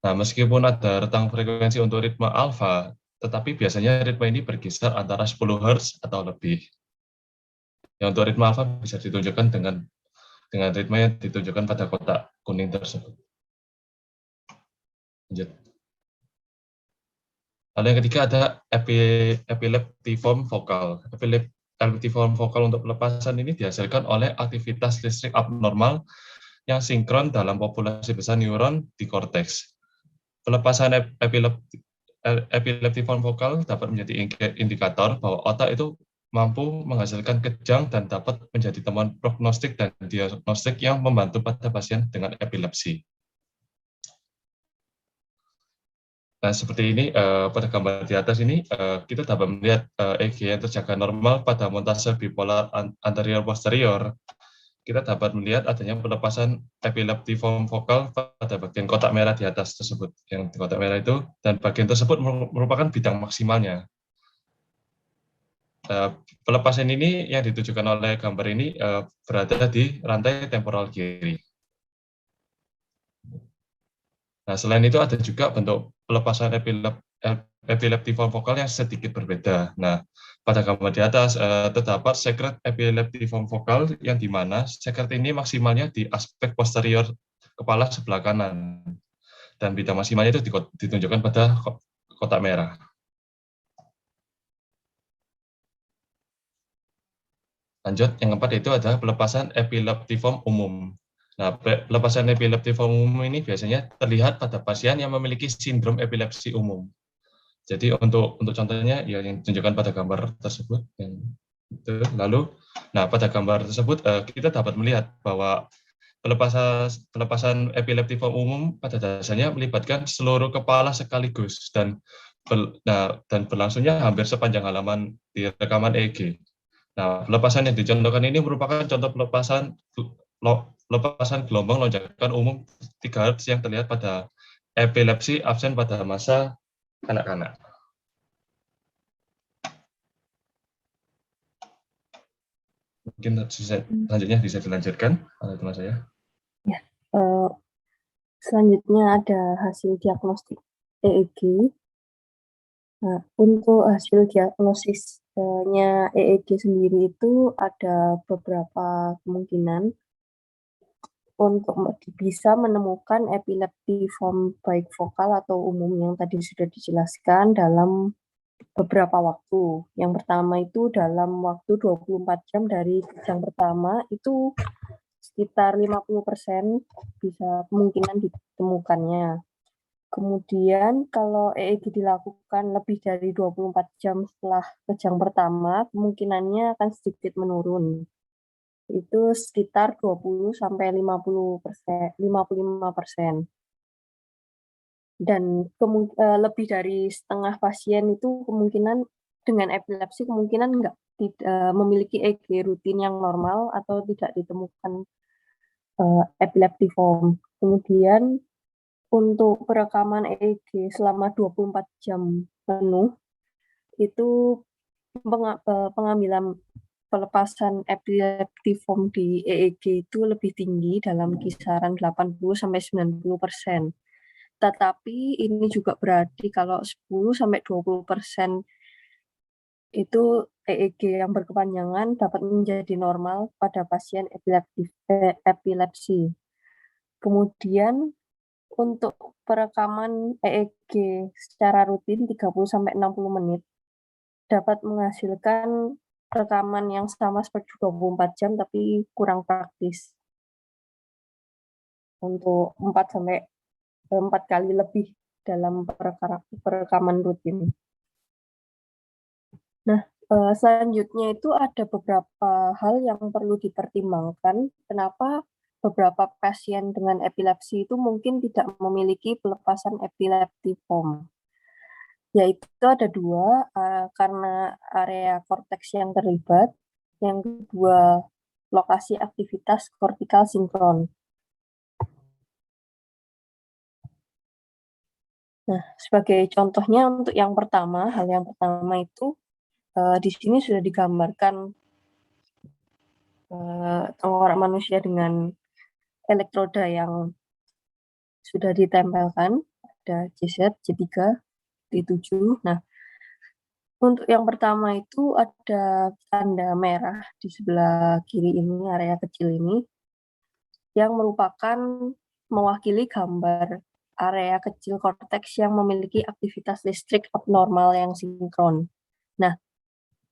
Nah, meskipun ada rentang frekuensi untuk ritme alfa, tetapi biasanya ritme ini berkisar antara 10 Hz atau lebih. Yang untuk ritme alfa bisa ditunjukkan dengan ritme yang ditunjukkan pada kotak kuning tersebut. Lanjut. Lalu yang ketiga ada epileptiform vokal. Epileptiform vokal untuk pelepasan ini dihasilkan oleh aktivitas listrik abnormal yang sinkron dalam populasi besar neuron di korteks. Pelepasan epileptiform vokal dapat menjadi indikator bahwa otak itu mampu menghasilkan kejang dan dapat menjadi temuan prognostik dan diagnostik yang membantu pada pasien dengan epilepsi. Nah, seperti ini pada gambar di atas ini kita dapat melihat EEG yang terjaga normal pada montase bipolar anterior posterior. Kita dapat melihat adanya pelepasan epileptiform vokal pada bagian kotak merah di atas tersebut. Yang di kotak merah itu, dan bagian tersebut merupakan bidang maksimalnya. Pelepasan ini yang ditujukan oleh gambar ini berada di rantai temporal kiri. Nah, selain itu ada juga bentuk pelepasan epileptiform vokal yang sedikit berbeda. Nah, pada gambar di atas terdapat sekret epileptiform vokal yang di mana sekret ini maksimalnya di aspek posterior kepala sebelah kanan. Dan bidang maksimalnya itu ditunjukkan pada kotak merah. Lanjut, yang keempat itu adalah pelepasan epileptiform umum. Nah, pelepasan epileptiform umum ini biasanya terlihat pada pasien yang memiliki sindrom epilepsi umum. Jadi untuk contohnya ya yang ditunjukkan pada gambar tersebut yang itu. Lalu, nah pada gambar tersebut kita dapat melihat bahwa pelepasan epileptiform umum pada dasarnya melibatkan seluruh kepala sekaligus dan berlangsungnya hampir sepanjang halaman di rekaman EEG. Nah, pelepasan yang dicontohkan ini merupakan contoh pelepasan gelombang lonjakan umum 3 Hz yang terlihat pada epilepsi absen pada masa kanak-kanak. Mungkin selanjutnya bisa dilanjutkan oleh teman saya. Ya, selanjutnya ada hasil diagnostik EEG. Nah, untuk hasil diagnosisnya EEG sendiri itu ada beberapa kemungkinan untuk bisa menemukan epileptiform baik vokal atau umum yang tadi sudah dijelaskan dalam beberapa waktu. Yang pertama itu dalam waktu 24 jam dari kejang pertama itu sekitar 50% bisa kemungkinan ditemukannya. Kemudian kalau EEG dilakukan lebih dari 24 jam setelah kejang pertama, kemungkinannya akan sedikit menurun. Itu sekitar 20-50%, 55%. Dan lebih dari setengah pasien itu kemungkinan dengan epilepsi kemungkinan tidak memiliki EEG rutin yang normal atau tidak ditemukan epileptiform. Kemudian untuk perekaman EEG selama 24 jam penuh, itu pengambilan pelepasan epileptiform di EEG itu lebih tinggi dalam kisaran 80-90%. Tetapi ini juga berarti kalau 10-20% itu EEG yang berkepanjangan dapat menjadi normal pada pasien epilepsi. Kemudian untuk perekaman EEG secara rutin 30-60 menit dapat menghasilkan rekaman yang sama seperti 24 jam tapi kurang praktis. Untuk 4 kali lebih dalam perekaman rutin. Nah, selanjutnya itu ada beberapa hal yang perlu dipertimbangkan. Kenapa beberapa pasien dengan epilepsi itu mungkin tidak memiliki pelepasan epileptiform. Yaitu ada 2, karena area korteks yang terlibat. Yang kedua, lokasi aktivitas kortikal sinkron. Nah, sebagai contohnya untuk yang pertama, hal yang pertama itu di sini sudah digambarkan tengkorak manusia dengan elektroda yang sudah ditempelkan, ada JZ, J3, T7. Nah, untuk yang pertama itu ada tanda merah di sebelah kiri ini, area kecil ini, yang merupakan mewakili gambar area kecil korteks yang memiliki aktivitas listrik abnormal yang sinkron. Nah,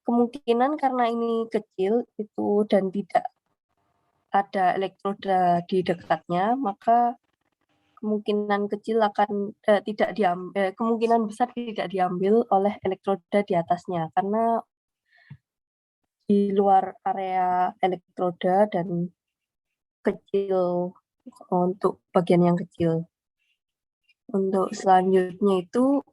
kemungkinan karena ini kecil itu dan tidak ada elektroda di dekatnya, maka kemungkinan kecil akan kemungkinan besar tidak diambil oleh elektroda di atasnya karena di luar area elektroda dan kecil untuk bagian yang kecil. Untuk selanjutnya itu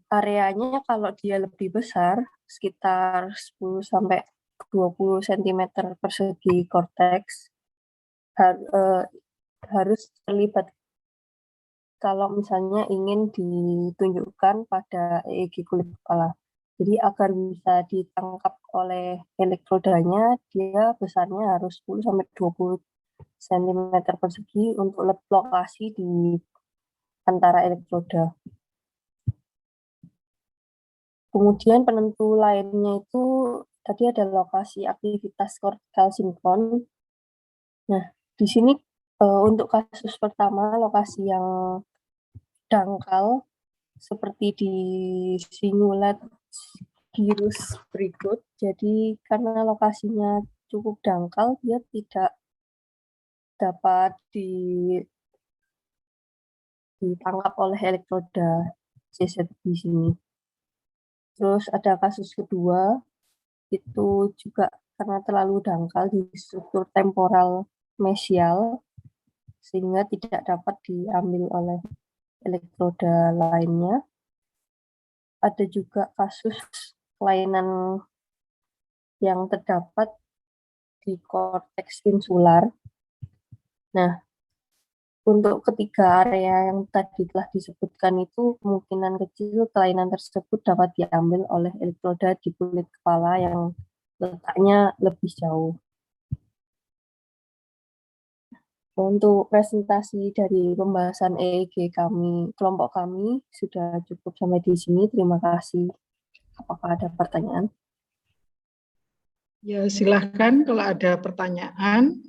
areanya kalau dia lebih besar, sekitar 10-20 cm persegi korteks, harus terlibat kalau misalnya ingin ditunjukkan pada EEG kulit kepala. Jadi agar bisa ditangkap oleh elektrodanya, dia besarnya harus 10-20 cm persegi untuk lokasi di antara elektroda. Kemudian penentu lainnya itu tadi ada lokasi aktivitas kortikal sinkron. Nah, di sini untuk kasus pertama lokasi yang dangkal seperti di simulat virus berikut. Jadi karena lokasinya cukup dangkal, dia tidak dapat ditangkap oleh elektroda JZ di sini. Terus ada kasus kedua, itu juga karena terlalu dangkal di struktur temporal mesial, sehingga tidak dapat diambil oleh elektroda lainnya. Ada juga kasus kelainan yang terdapat di korteks insular. Nah, untuk ketiga area yang tadi telah disebutkan itu kemungkinan kecil kelainan tersebut dapat diambil oleh elektroda di kulit kepala yang letaknya lebih jauh. Untuk presentasi dari pembahasan EEG kelompok kami sudah cukup sampai di sini. Terima kasih. Apakah ada pertanyaan? Ya, silahkan kalau ada pertanyaan.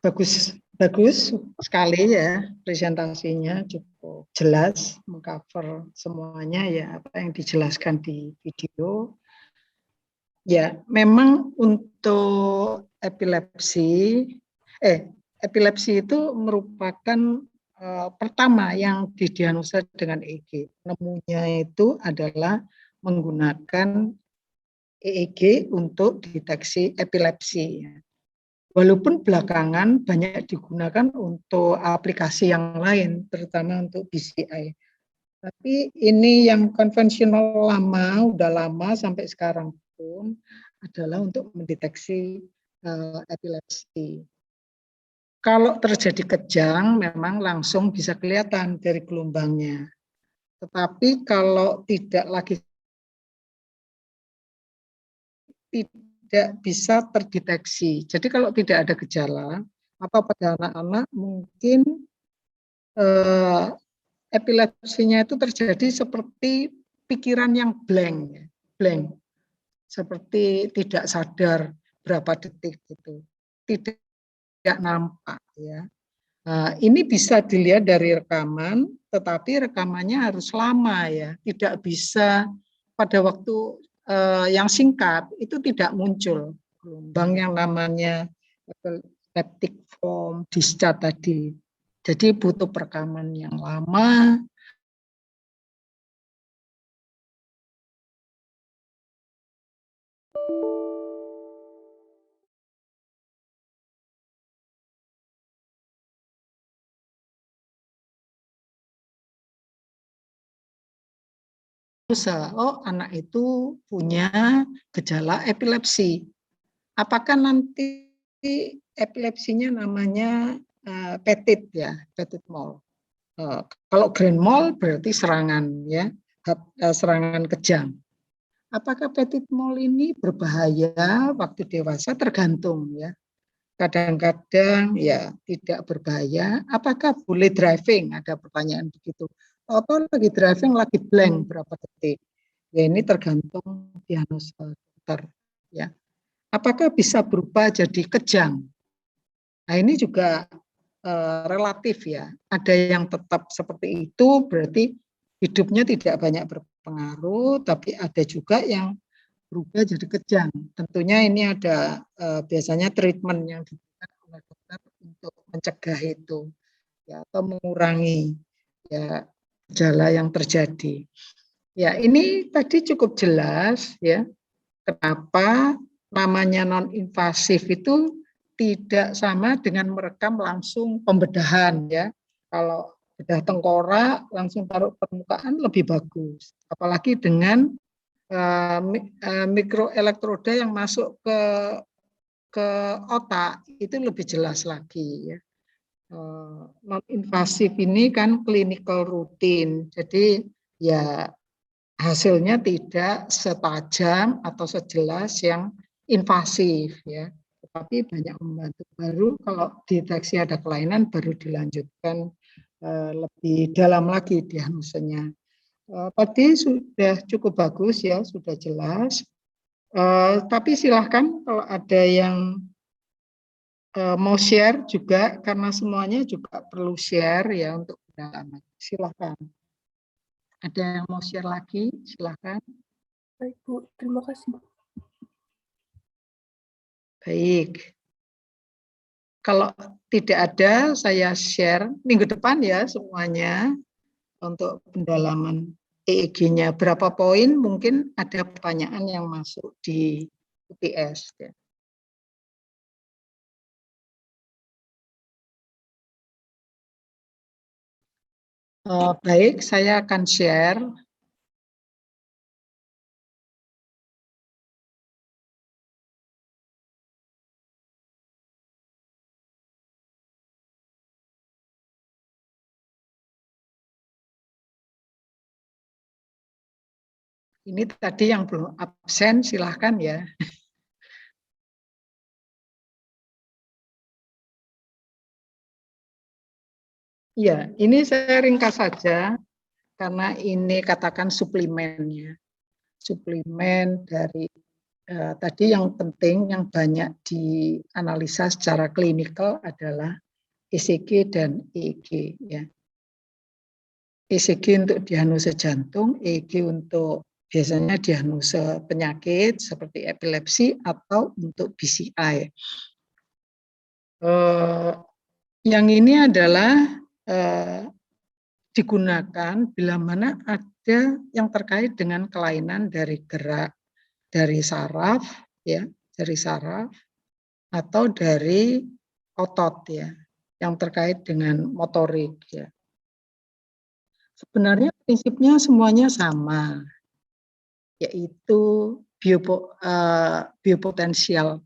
Bagus sekali ya presentasinya, cukup jelas, mengcover semuanya ya apa yang dijelaskan di video. Ya, memang untuk epilepsi itu merupakan pertama yang didiagnosa dengan EEG. Penemunya itu adalah menggunakan EEG untuk deteksi epilepsi. Walaupun belakangan banyak digunakan untuk aplikasi yang lain, terutama untuk BCI. Tapi ini yang konvensional udah lama sampai sekarang pun adalah untuk mendeteksi epilepsi. Kalau terjadi kejang, memang langsung bisa kelihatan dari gelombangnya. Tetapi kalau tidak bisa terdeteksi. Jadi kalau tidak ada gejala atau pada anak-anak mungkin epilepsinya itu terjadi seperti pikiran yang blank, seperti tidak sadar berapa detik gitu. Tidak tidak nampak ya. Ini bisa dilihat dari rekaman, tetapi rekamannya harus lama ya, tidak bisa pada waktu yang singkat itu tidak muncul gelombang yang namanya septic foam discharge tadi. Jadi butuh perekaman yang lama. Oh, anak itu punya gejala epilepsi. Apakah nanti epilepsinya namanya petit ya, petit mal. Kalau grand mal berarti serangan ya, serangan kejang. Apakah petit mal ini berbahaya waktu dewasa? Tergantung ya. Kadang-kadang ya tidak berbahaya. Apakah boleh driving? Ada pertanyaan begitu. Atau lagi driving lagi blank berapa detik? Ya ini tergantung diagnosa dokter. Ya. Apakah bisa berubah jadi kejang? Nah ini juga relatif ya. Ada yang tetap seperti itu, berarti hidupnya tidak banyak berpengaruh, tapi ada juga yang berubah jadi kejang. Tentunya ini ada biasanya treatment yang diberikan oleh dokter untuk mencegah itu, ya, atau mengurangi ya gejala yang terjadi. Ya ini tadi cukup jelas ya kenapa namanya non-invasif itu tidak sama dengan merekam langsung pembedahan ya. Kalau bedah tengkorak langsung taruh permukaan lebih bagus. Apalagi dengan mikroelektroda yang masuk ke otak itu lebih jelas lagi ya. Non-invasif ini kan clinical routine. Jadi ya hasilnya tidak setajam atau sejelas yang invasif ya, tetapi banyak membantu. Baru kalau deteksi ada kelainan baru dilanjutkan lebih dalam lagi diagnosanya. Tadi sudah cukup bagus ya, sudah jelas. Tapi silahkan kalau ada yang mau share juga, karena semuanya juga perlu share ya untuk pendalaman. Silahkan. Ada yang mau share lagi? Silahkan. Baik, Bu. Terima kasih. Baik. Kalau tidak ada, saya share minggu depan ya semuanya untuk pendalaman EEG-nya. Berapa poin mungkin ada pertanyaan yang masuk di UTS. Ya. Baik, saya akan share. Ini tadi yang belum absen, silahkan ya. Ya, ini saya ringkas saja, karena ini katakan suplemennya. Suplemen dari tadi yang penting, yang banyak dianalisa secara klinikal adalah ECG dan EEG. Ya. ECG untuk diagnosa jantung, EEG untuk biasanya diagnosa penyakit seperti epilepsi atau untuk BCI. Yang ini adalah digunakan bila mana ada yang terkait dengan kelainan dari gerak, dari saraf, ya, dari saraf atau dari otot ya, yang terkait dengan motorik ya. Sebenarnya prinsipnya semuanya sama, yaitu biopotensial,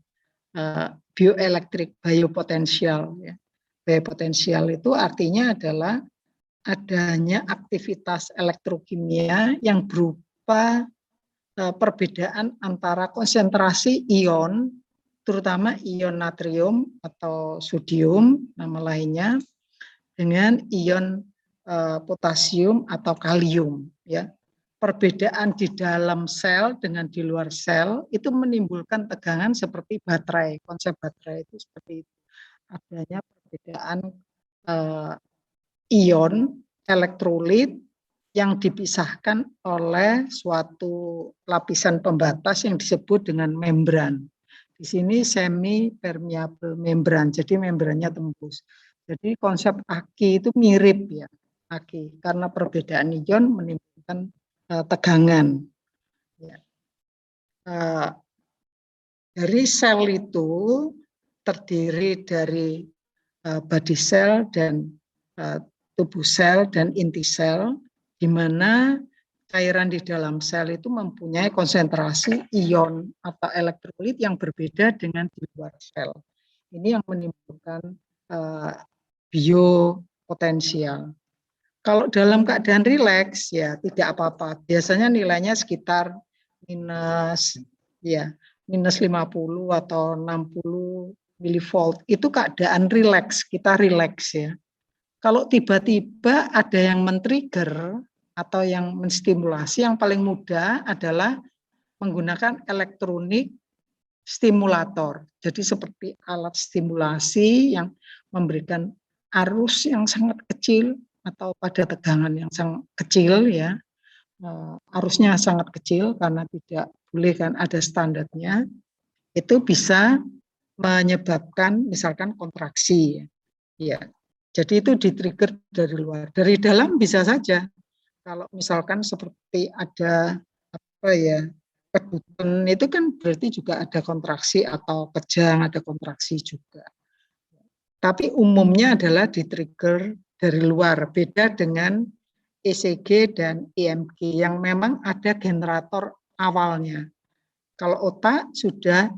bioelektrik, biopotensial. Ya. Biopotensial itu artinya adalah adanya aktivitas elektrokimia yang berupa perbedaan antara konsentrasi ion, terutama ion natrium atau sodium, nama lainnya, dengan ion potasium atau kalium. Ya. Perbedaan di dalam sel dengan di luar sel itu menimbulkan tegangan seperti baterai. Konsep baterai itu seperti itu. adanya perbedaan ion elektrolit yang dipisahkan oleh suatu lapisan pembatas yang disebut dengan membran. Di sini semi permeable membran, jadi membrannya tembus. Jadi konsep aki itu mirip ya, aki, karena perbedaan ion menimbulkan tegangan. Ya. Dari sel itu terdiri dari body cell dan tubuh sel dan inti sel, di mana cairan di dalam sel itu mempunyai konsentrasi ion atau elektrolit yang berbeda dengan di luar sel. Ini yang menimbulkan biopotensial. Kalau dalam keadaan rileks ya tidak apa-apa. Biasanya nilainya sekitar minus 50 atau 60 milivolt. Itu keadaan rileks, kita rileks ya. Kalau tiba-tiba ada yang men-trigger atau yang menstimulasi, yang paling mudah adalah menggunakan elektronik stimulator. Jadi seperti alat stimulasi yang memberikan arus yang sangat kecil atau pada tegangan yang sangat kecil ya. Arusnya sangat kecil karena tidak boleh kan ada standarnya. Itu bisa menyebabkan misalkan kontraksi ya. Jadi itu di-trigger dari luar. Dari dalam bisa saja. Kalau misalkan seperti ada kedutan itu kan berarti juga ada kontraksi atau kejang, ada kontraksi juga. Tapi umumnya adalah di-trigger dari luar. Beda dengan ECG dan EMG yang memang ada generator awalnya. Kalau otak sudah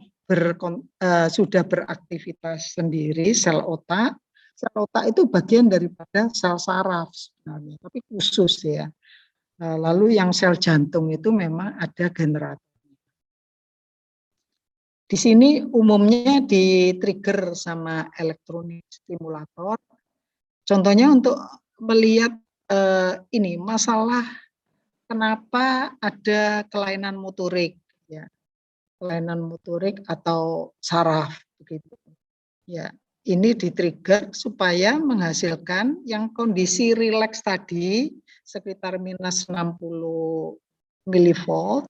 beraktivitas sendiri, sel otak. Sel otak itu bagian daripada sel saraf sebenarnya, tapi khusus ya. Lalu yang sel jantung itu memang ada generator. Di sini umumnya di-trigger sama elektronik stimulator. Contohnya untuk melihat ini masalah kenapa ada kelainan motorik ya. Kelainan motorik atau saraf begitu. Ya. Ini di-trigger supaya menghasilkan yang kondisi rileks tadi sekitar minus 60 milivolt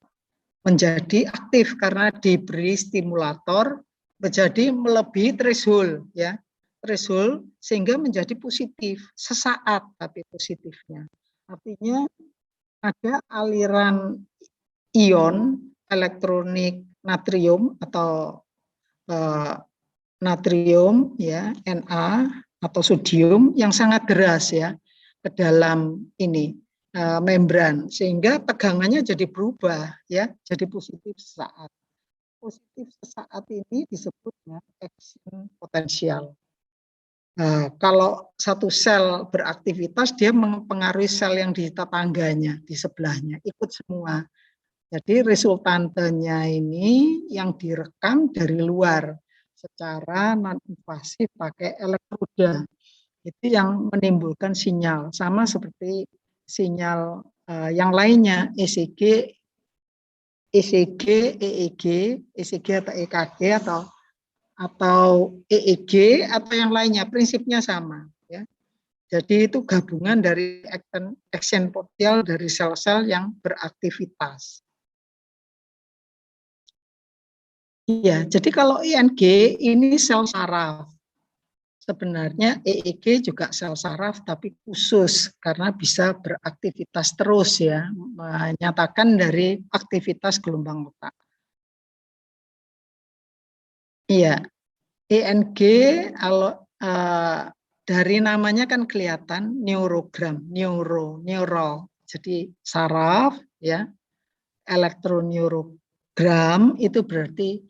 menjadi aktif karena diberi stimulator menjadi melebihi threshold ya. Threshold sehingga menjadi positif sesaat tapi positifnya. Artinya ada aliran ion elektronik natrium atau natrium ya Na atau sodium yang sangat deras ya ke dalam ini membran sehingga tegangannya jadi berubah ya jadi positif sesaat. Positif sesaat ini disebut dengan action potensial. Kalau satu sel beraktivitas dia mempengaruhi sel yang di tetangganya di sebelahnya ikut semua. Jadi resultantenya ini yang direkam dari luar secara non-invasif pakai elektroda. Itu yang menimbulkan sinyal. Sama seperti sinyal yang lainnya, ECG, EEG atau EKG atau EEG atau yang lainnya. Prinsipnya sama. Ya. Jadi itu gabungan dari action potensial dari sel-sel yang beraktivitas. Iya, jadi kalau ING ini sel saraf. Sebenarnya EEG juga sel saraf tapi khusus karena bisa beraktivitas terus ya, menyatakan dari aktivitas gelombang otak. Iya, ING kalau dari namanya kan kelihatan neurogram, neural. Jadi saraf ya, elektroneurogram itu berarti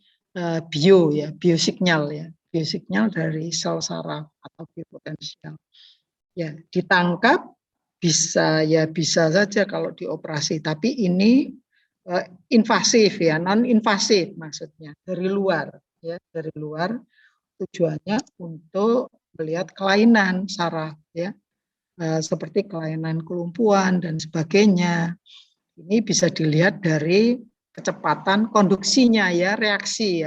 biosignal ya, biosignal dari sel saraf atau biopotensial. Ya, ditangkap bisa saja kalau dioperasi, tapi ini invasif ya, non invasif maksudnya dari luar ya, dari luar tujuannya untuk melihat kelainan saraf ya, seperti kelainan kelumpuhan dan sebagainya. Ini bisa dilihat dari kecepatan konduksinya ya, reaksi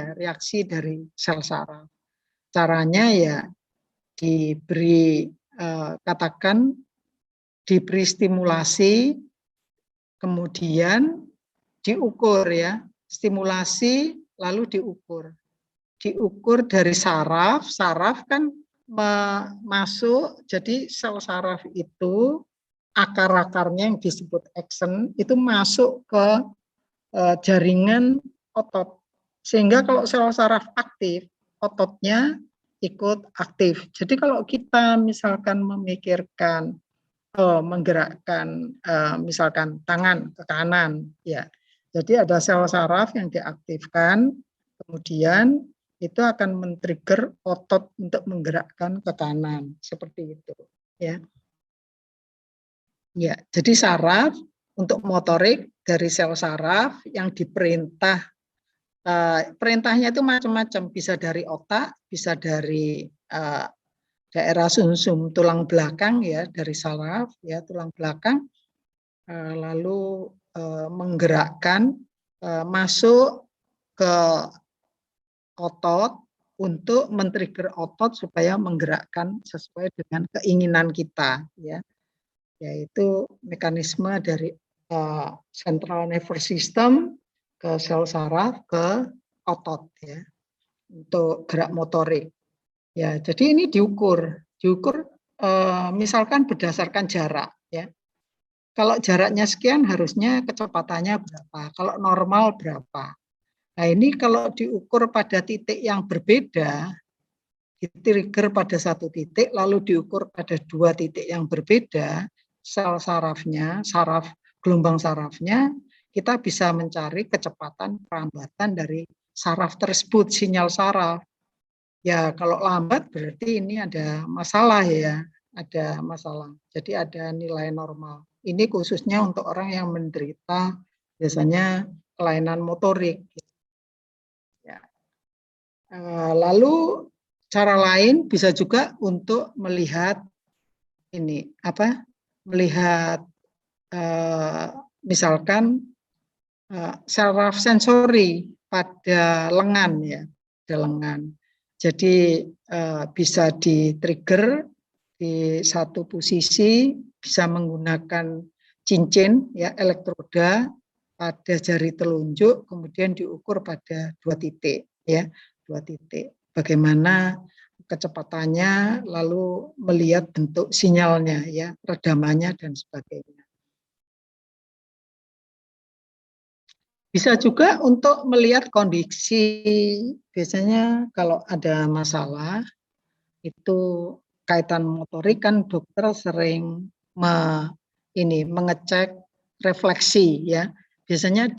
dari sel saraf. caranya ya diberi katakan diberi stimulasi, kemudian diukur ya, stimulasi lalu diukur. Diukur dari saraf, saraf kan masuk, jadi sel saraf itu akar-akarnya yang disebut axon itu masuk ke jaringan otot. Sehingga kalau sel saraf aktif, ototnya ikut aktif. Jadi kalau kita misalkan memikirkan menggerakkan misalkan tangan ke kanan, ya. Jadi ada sel saraf yang diaktifkan, kemudian itu akan men-trigger otot untuk menggerakkan ke kanan, seperti itu, ya. Ya, jadi saraf untuk motorik dari sel saraf yang diperintah, perintahnya itu macam-macam, bisa dari otak, bisa dari daerah sumsum tulang belakang ya, dari saraf ya, tulang belakang, lalu menggerakkan masuk ke otot untuk men-trigger otot supaya menggerakkan sesuai dengan keinginan kita ya, yaitu mekanisme dari central nervous system ke sel saraf ke otot ya, untuk gerak motorik. Ya, jadi ini diukur misalkan berdasarkan jarak ya. Kalau jaraknya sekian harusnya kecepatannya berapa, kalau normal berapa. Nah, ini kalau diukur pada titik yang berbeda, di-trigger pada satu titik lalu diukur pada dua titik yang berbeda, sel sarafnya, gelombang sarafnya, kita bisa mencari kecepatan perambatan dari saraf tersebut, sinyal saraf. Ya, kalau lambat berarti ini ada masalah ya, ada masalah. Jadi ada nilai normal. Ini khususnya untuk orang yang menderita biasanya kelainan motorik. Ya. Lalu cara lain bisa juga untuk melihat ini apa? Melihat misalkan saraf sensori pada lengan ya, pada lengan. Jadi bisa di-trigger di satu posisi, bisa menggunakan cincin ya, elektroda pada jari telunjuk, kemudian diukur pada dua titik ya, dua titik. Bagaimana kecepatannya, lalu melihat bentuk sinyalnya ya, redamannya dan sebagainya. Bisa juga untuk melihat kondisi, biasanya kalau ada masalah, itu kaitan motorik kan dokter sering mengecek refleksi ya. Biasanya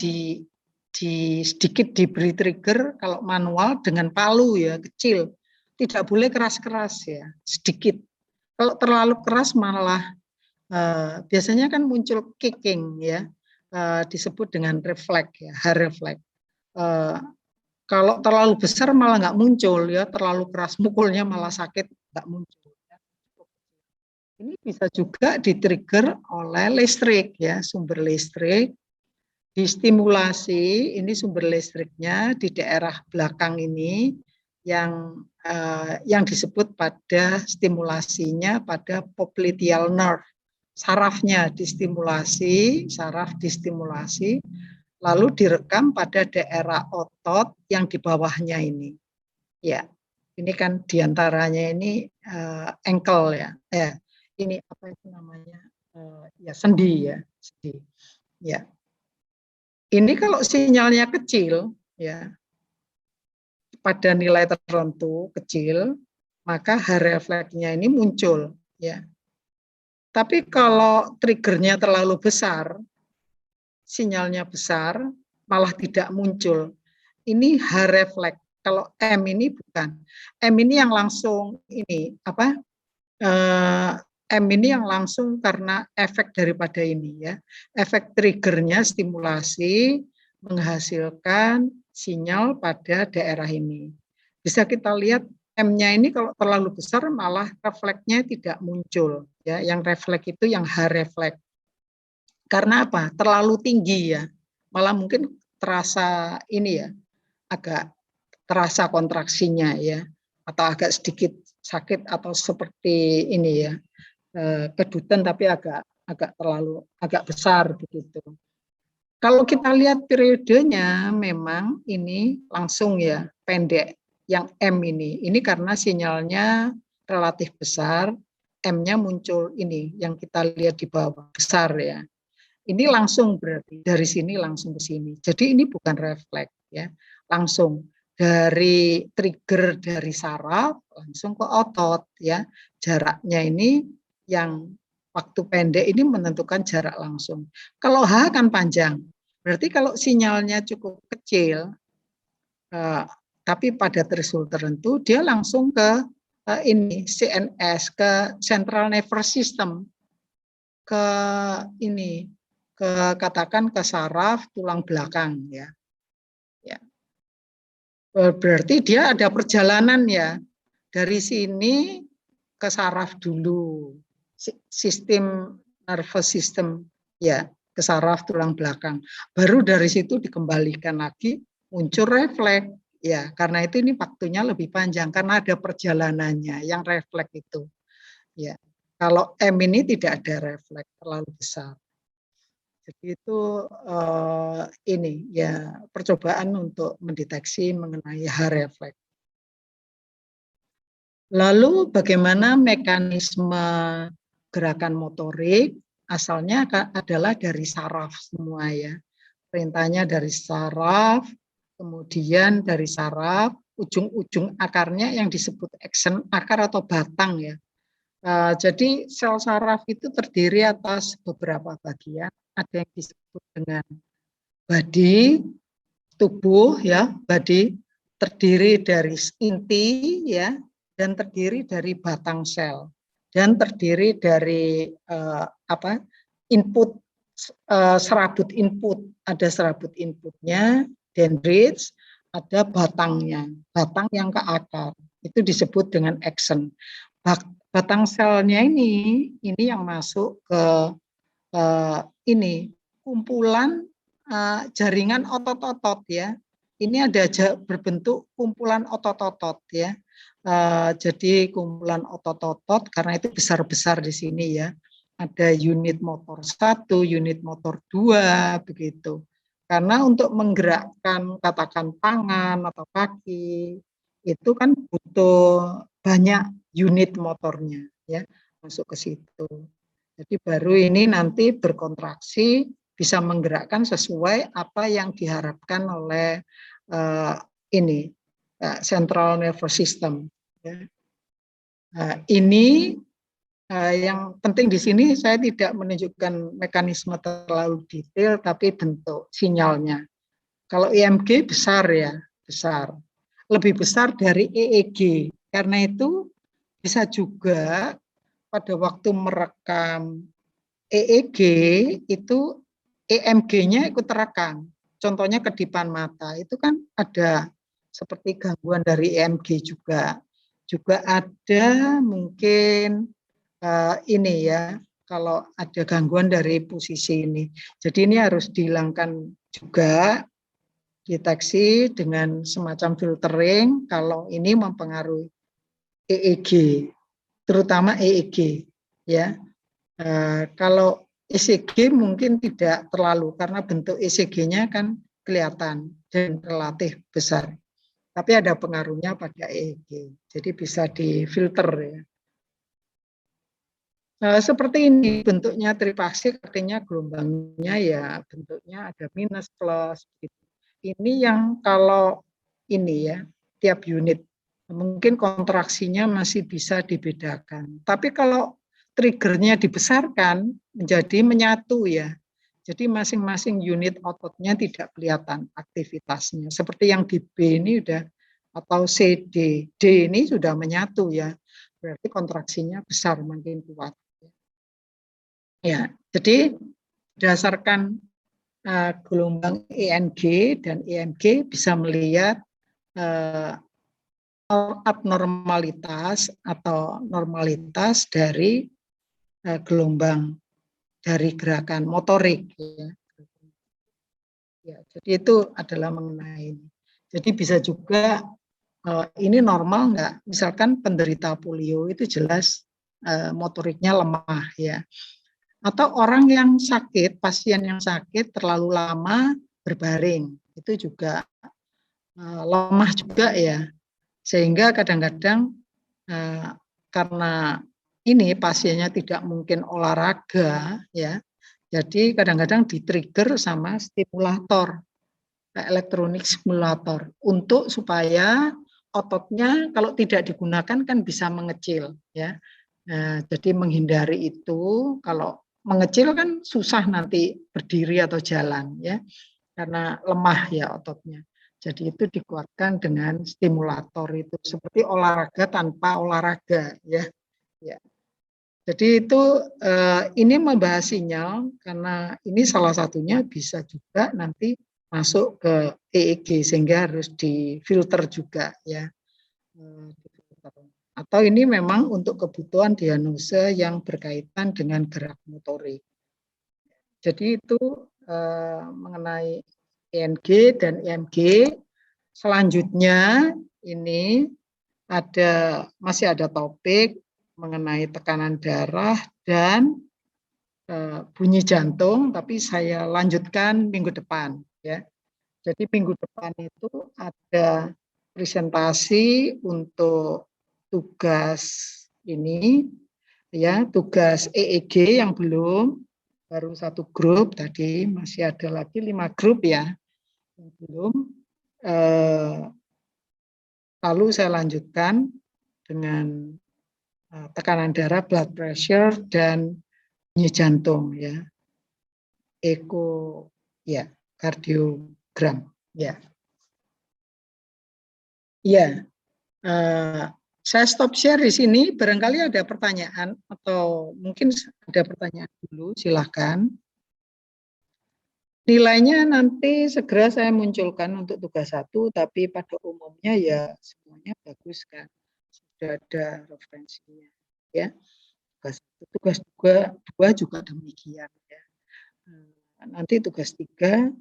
sedikit diberi trigger kalau manual dengan palu ya, kecil. Tidak boleh keras-keras ya, sedikit. Kalau terlalu keras malah biasanya kan muncul kicking ya. Disebut dengan refleks ya, hair refleks. Kalau terlalu besar malah nggak muncul ya, terlalu keras mukulnya malah sakit nggak muncul. Ya. Ini bisa juga di-trigger oleh listrik ya, sumber listrik, distimulasi. Ini sumber listriknya di daerah belakang ini yang disebut pada stimulasinya pada popliteal nerve. Sarafnya distimulasi, saraf distimulasi, lalu direkam pada daerah otot yang di bawahnya ini. Ya, ini kan diantaranya ini ankle ya. Ini apa itu namanya? Ya sendi ya, sendi. Ya. Ini kalau sinyalnya kecil, ya, pada nilai tertentu kecil, maka hair refleksnya ini muncul, ya. Tapi kalau triggernya terlalu besar, sinyalnya besar, malah tidak muncul. Ini hair refleks. Kalau M ini bukan. M ini yang langsung ini apa? M ini yang langsung karena efek daripada ini ya. Efek triggernya stimulasi menghasilkan sinyal pada daerah ini. Bisa kita lihat M-nya ini kalau terlalu besar malah refleksnya tidak muncul ya, yang refleks itu yang hair refleks. Karena apa? Terlalu tinggi ya. Malah mungkin terasa ini ya, agak terasa kontraksinya ya. atau agak sedikit sakit atau seperti ini ya, kedutan tapi agak besar begitu. Kalau kita lihat periodenya memang ini langsung ya pendek, yang M ini karena sinyalnya relatif besar, M-nya muncul ini yang kita lihat di bawah besar ya. Ini langsung berarti dari sini langsung ke sini. Jadi ini bukan refleks ya, langsung dari trigger dari saraf langsung ke otot ya. Jaraknya ini yang waktu pendek ini menentukan jarak langsung. Kalau H kan panjang. Berarti kalau sinyalnya cukup kecil, tapi pada threshold tertentu, dia langsung ke ini CNS, ke Central Nervous System, ke ini, katakan ke saraf tulang belakang ya. Berarti dia ada perjalanan ya dari sini ke saraf dulu, sistem nervous system ya, ke saraf tulang belakang. Baru dari situ dikembalikan lagi muncul refleks ya, karena itu ini waktunya lebih panjang karena ada perjalanannya yang refleks itu. Ya. Kalau M ini tidak ada refleks terlalu besar. Jadi itu ini ya percobaan untuk mendeteksi mengenai H refleks. Lalu bagaimana mekanisme gerakan motorik? Asalnya adalah dari saraf semua ya. Perintahnya dari saraf, kemudian dari saraf, ujung-ujung akarnya yang disebut aksen, akar atau batang ya. Jadi sel saraf itu terdiri atas beberapa bagian. Ada yang disebut dengan body, tubuh ya, body terdiri dari inti ya, dan terdiri dari batang sel, dan terdiri dari input, serabut input, ada serabut inputnya, dendrites, ada batangnya, batang yang ke akar, itu disebut dengan axon. Batang selnya ini yang masuk ke ini kumpulan jaringan otot-otot ya. Ini ada berbentuk kumpulan otot-otot ya. Jadi kumpulan otot-otot karena itu besar-besar di sini ya. Ada unit motor 1, unit motor 2 begitu. Karena untuk menggerakkan katakan tangan atau kaki itu kan butuh banyak unit motornya ya, masuk ke situ. Jadi baru ini nanti berkontraksi bisa menggerakkan sesuai apa yang diharapkan oleh ini central nervous system. Ya. Ini yang penting di sini saya tidak menunjukkan mekanisme terlalu detail, tapi bentuk sinyalnya. Kalau EMG besar ya, besar, lebih besar dari EEG. Karena itu bisa juga pada waktu merekam EEG itu EMG-nya ikut terekam. Contohnya kedipan mata itu kan ada seperti gangguan dari EMG juga. Juga ada mungkin ini ya, kalau ada gangguan dari posisi ini. Jadi ini harus dihilangkan juga, deteksi dengan semacam filtering kalau ini mempengaruhi EEG, terutama EEG ya. Kalau ECG mungkin tidak terlalu karena bentuk ECG-nya kan kelihatan dan relatif besar. Tapi ada pengaruhnya pada EEG. Jadi bisa difilter ya. Seperti ini bentuknya tripaksik, artinya gelombangnya ya bentuknya ada minus plus gitu. Ini yang kalau ini ya tiap unit mungkin kontraksinya masih bisa dibedakan. Tapi kalau triggernya dibesarkan menjadi menyatu ya. Jadi masing-masing unit ototnya tidak kelihatan aktivitasnya. Seperti yang di B ini udah atau CD, D ini sudah menyatu ya. Berarti kontraksinya besar makin kuat. Ya, jadi berdasarkan gelombang ENG dan EMG bisa melihat abnormalitas atau normalitas dari gelombang dari gerakan motorik. Ya, jadi itu adalah mengenai ini. Jadi bisa juga ini normal nggak? Misalkan penderita polio itu jelas motoriknya lemah ya. Atau orang yang sakit, pasien yang sakit terlalu lama berbaring, itu juga lemah juga ya. Sehingga kadang-kadang karena ini pasiennya tidak mungkin olahraga ya. Jadi kadang-kadang di-trigger sama stimulator, elektronik stimulator, untuk supaya ototnya kalau tidak digunakan kan bisa mengecil ya. Nah, jadi menghindari itu, kalau mengecil kan susah nanti berdiri atau jalan ya, karena lemah ya ototnya. Jadi itu dikuatkan dengan stimulator itu, seperti olahraga tanpa olahraga ya. Ya. Jadi itu ini membahas sinyal, karena ini salah satunya bisa juga nanti masuk ke EEG, sehingga harus difilter juga ya. Atau ini memang untuk kebutuhan diagnosa yang berkaitan dengan gerak motorik. Jadi itu mengenai ENG dan EMG. Selanjutnya ini masih ada topik mengenai tekanan darah dan bunyi jantung, tapi saya lanjutkan minggu depan ya. Jadi minggu depan itu ada presentasi untuk tugas ini ya, tugas EEG yang belum, baru 1 grup tadi, masih ada lagi 5 grup ya yang belum. Lalu saya lanjutkan dengan tekanan darah, blood pressure, dan bunyi jantung ya, eko ya, kardiogram ya. Ya, saya stop share di sini. Barangkali ada pertanyaan atau mungkin ada pertanyaan dulu, silahkan. Nilainya nanti segera saya munculkan untuk tugas 1, tapi pada umumnya ya semuanya bagus kan, sudah ada referensinya ya. Tugas 2 juga demikian ya. Nanti tugas 3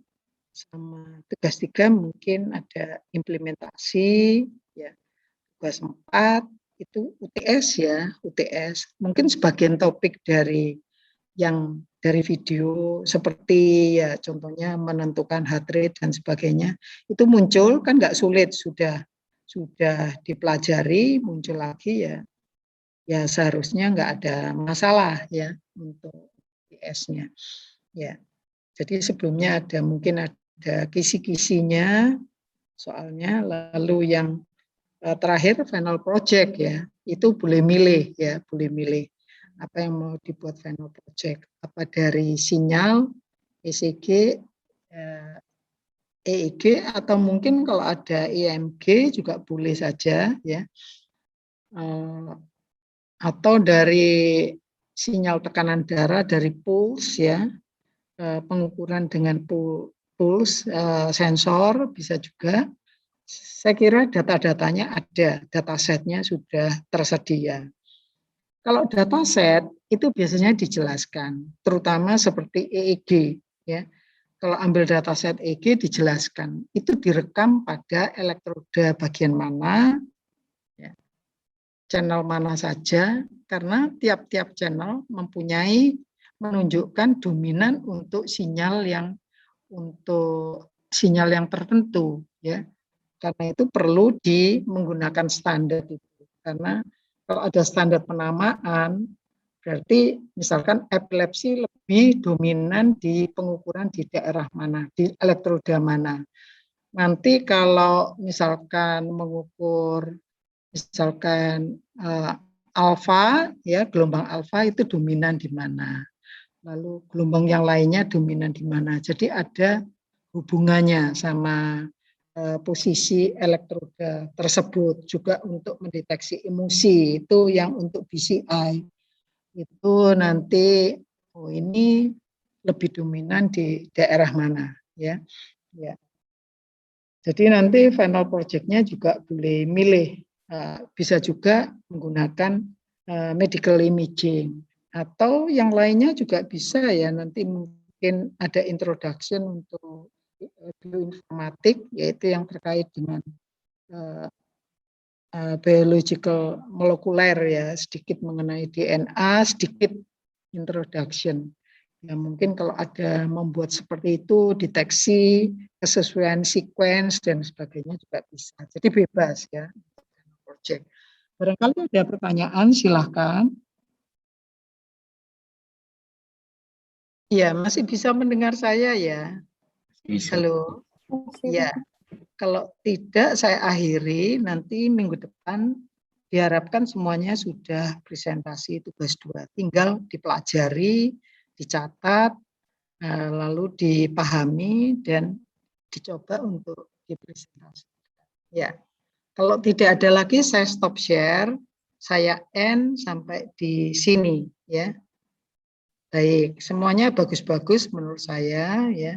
sama tugas 3 mungkin ada implementasi ya. Tugas 4 itu UTS ya, UTS. Mungkin sebagian topik dari video seperti ya contohnya menentukan heart rate dan sebagainya, itu muncul kan nggak sulit, sudah dipelajari, muncul lagi ya seharusnya nggak ada masalah ya untuk UTS-nya ya. Jadi sebelumnya mungkin ada kisi-kisinya soalnya, lalu yang terakhir final project ya, itu boleh milih ya, boleh milih apa yang mau dibuat final project, apa dari sinyal ECG, EEG, atau mungkin kalau ada EMG juga boleh saja ya, atau dari sinyal tekanan darah, dari pulse ya, pengukuran dengan pulse sensor bisa juga. Saya kira data-datanya ada, datasetnya sudah tersedia. Kalau dataset itu biasanya dijelaskan, terutama seperti EEG ya. Kalau ambil dataset EEG dijelaskan, itu direkam pada elektroda bagian mana, ya, channel mana saja, karena tiap-tiap channel menunjukkan dominan untuk sinyal yang tertentu ya. Karena itu perlu menggunakan standar itu. Karena kalau ada standar penamaan, berarti misalkan epilepsi lebih dominan di pengukuran di daerah mana, di elektroda mana. Nanti kalau misalkan mengukur misalkan alfa ya, gelombang alfa itu dominan di mana. Lalu gelombang yang lainnya dominan di mana. Jadi ada hubungannya sama posisi elektroda tersebut. Juga untuk mendeteksi emosi, itu yang untuk BCI itu nanti ini lebih dominan di daerah mana ya. Jadi nanti final project-nya juga boleh milih, bisa juga menggunakan medical imaging atau yang lainnya juga bisa ya. Nanti mungkin ada introduction untuk bioinformatik, yaitu yang terkait dengan biological molekuler ya, sedikit mengenai DNA, sedikit introduction. Ya mungkin kalau ada membuat seperti itu, deteksi, kesesuaian sequence dan sebagainya juga bisa. Jadi bebas ya. Project. Barangkali ada pertanyaan, silahkan. Ya, masih bisa mendengar saya ya? Bisa. Halo? Ya, kalau tidak saya akhiri, nanti minggu depan diharapkan semuanya sudah presentasi tugas 2. Tinggal dipelajari, dicatat, lalu dipahami, dan dicoba untuk dipresentasikan. Ya, kalau tidak ada lagi saya stop share, saya end sampai di sini ya. Baik, semuanya bagus-bagus menurut saya ya.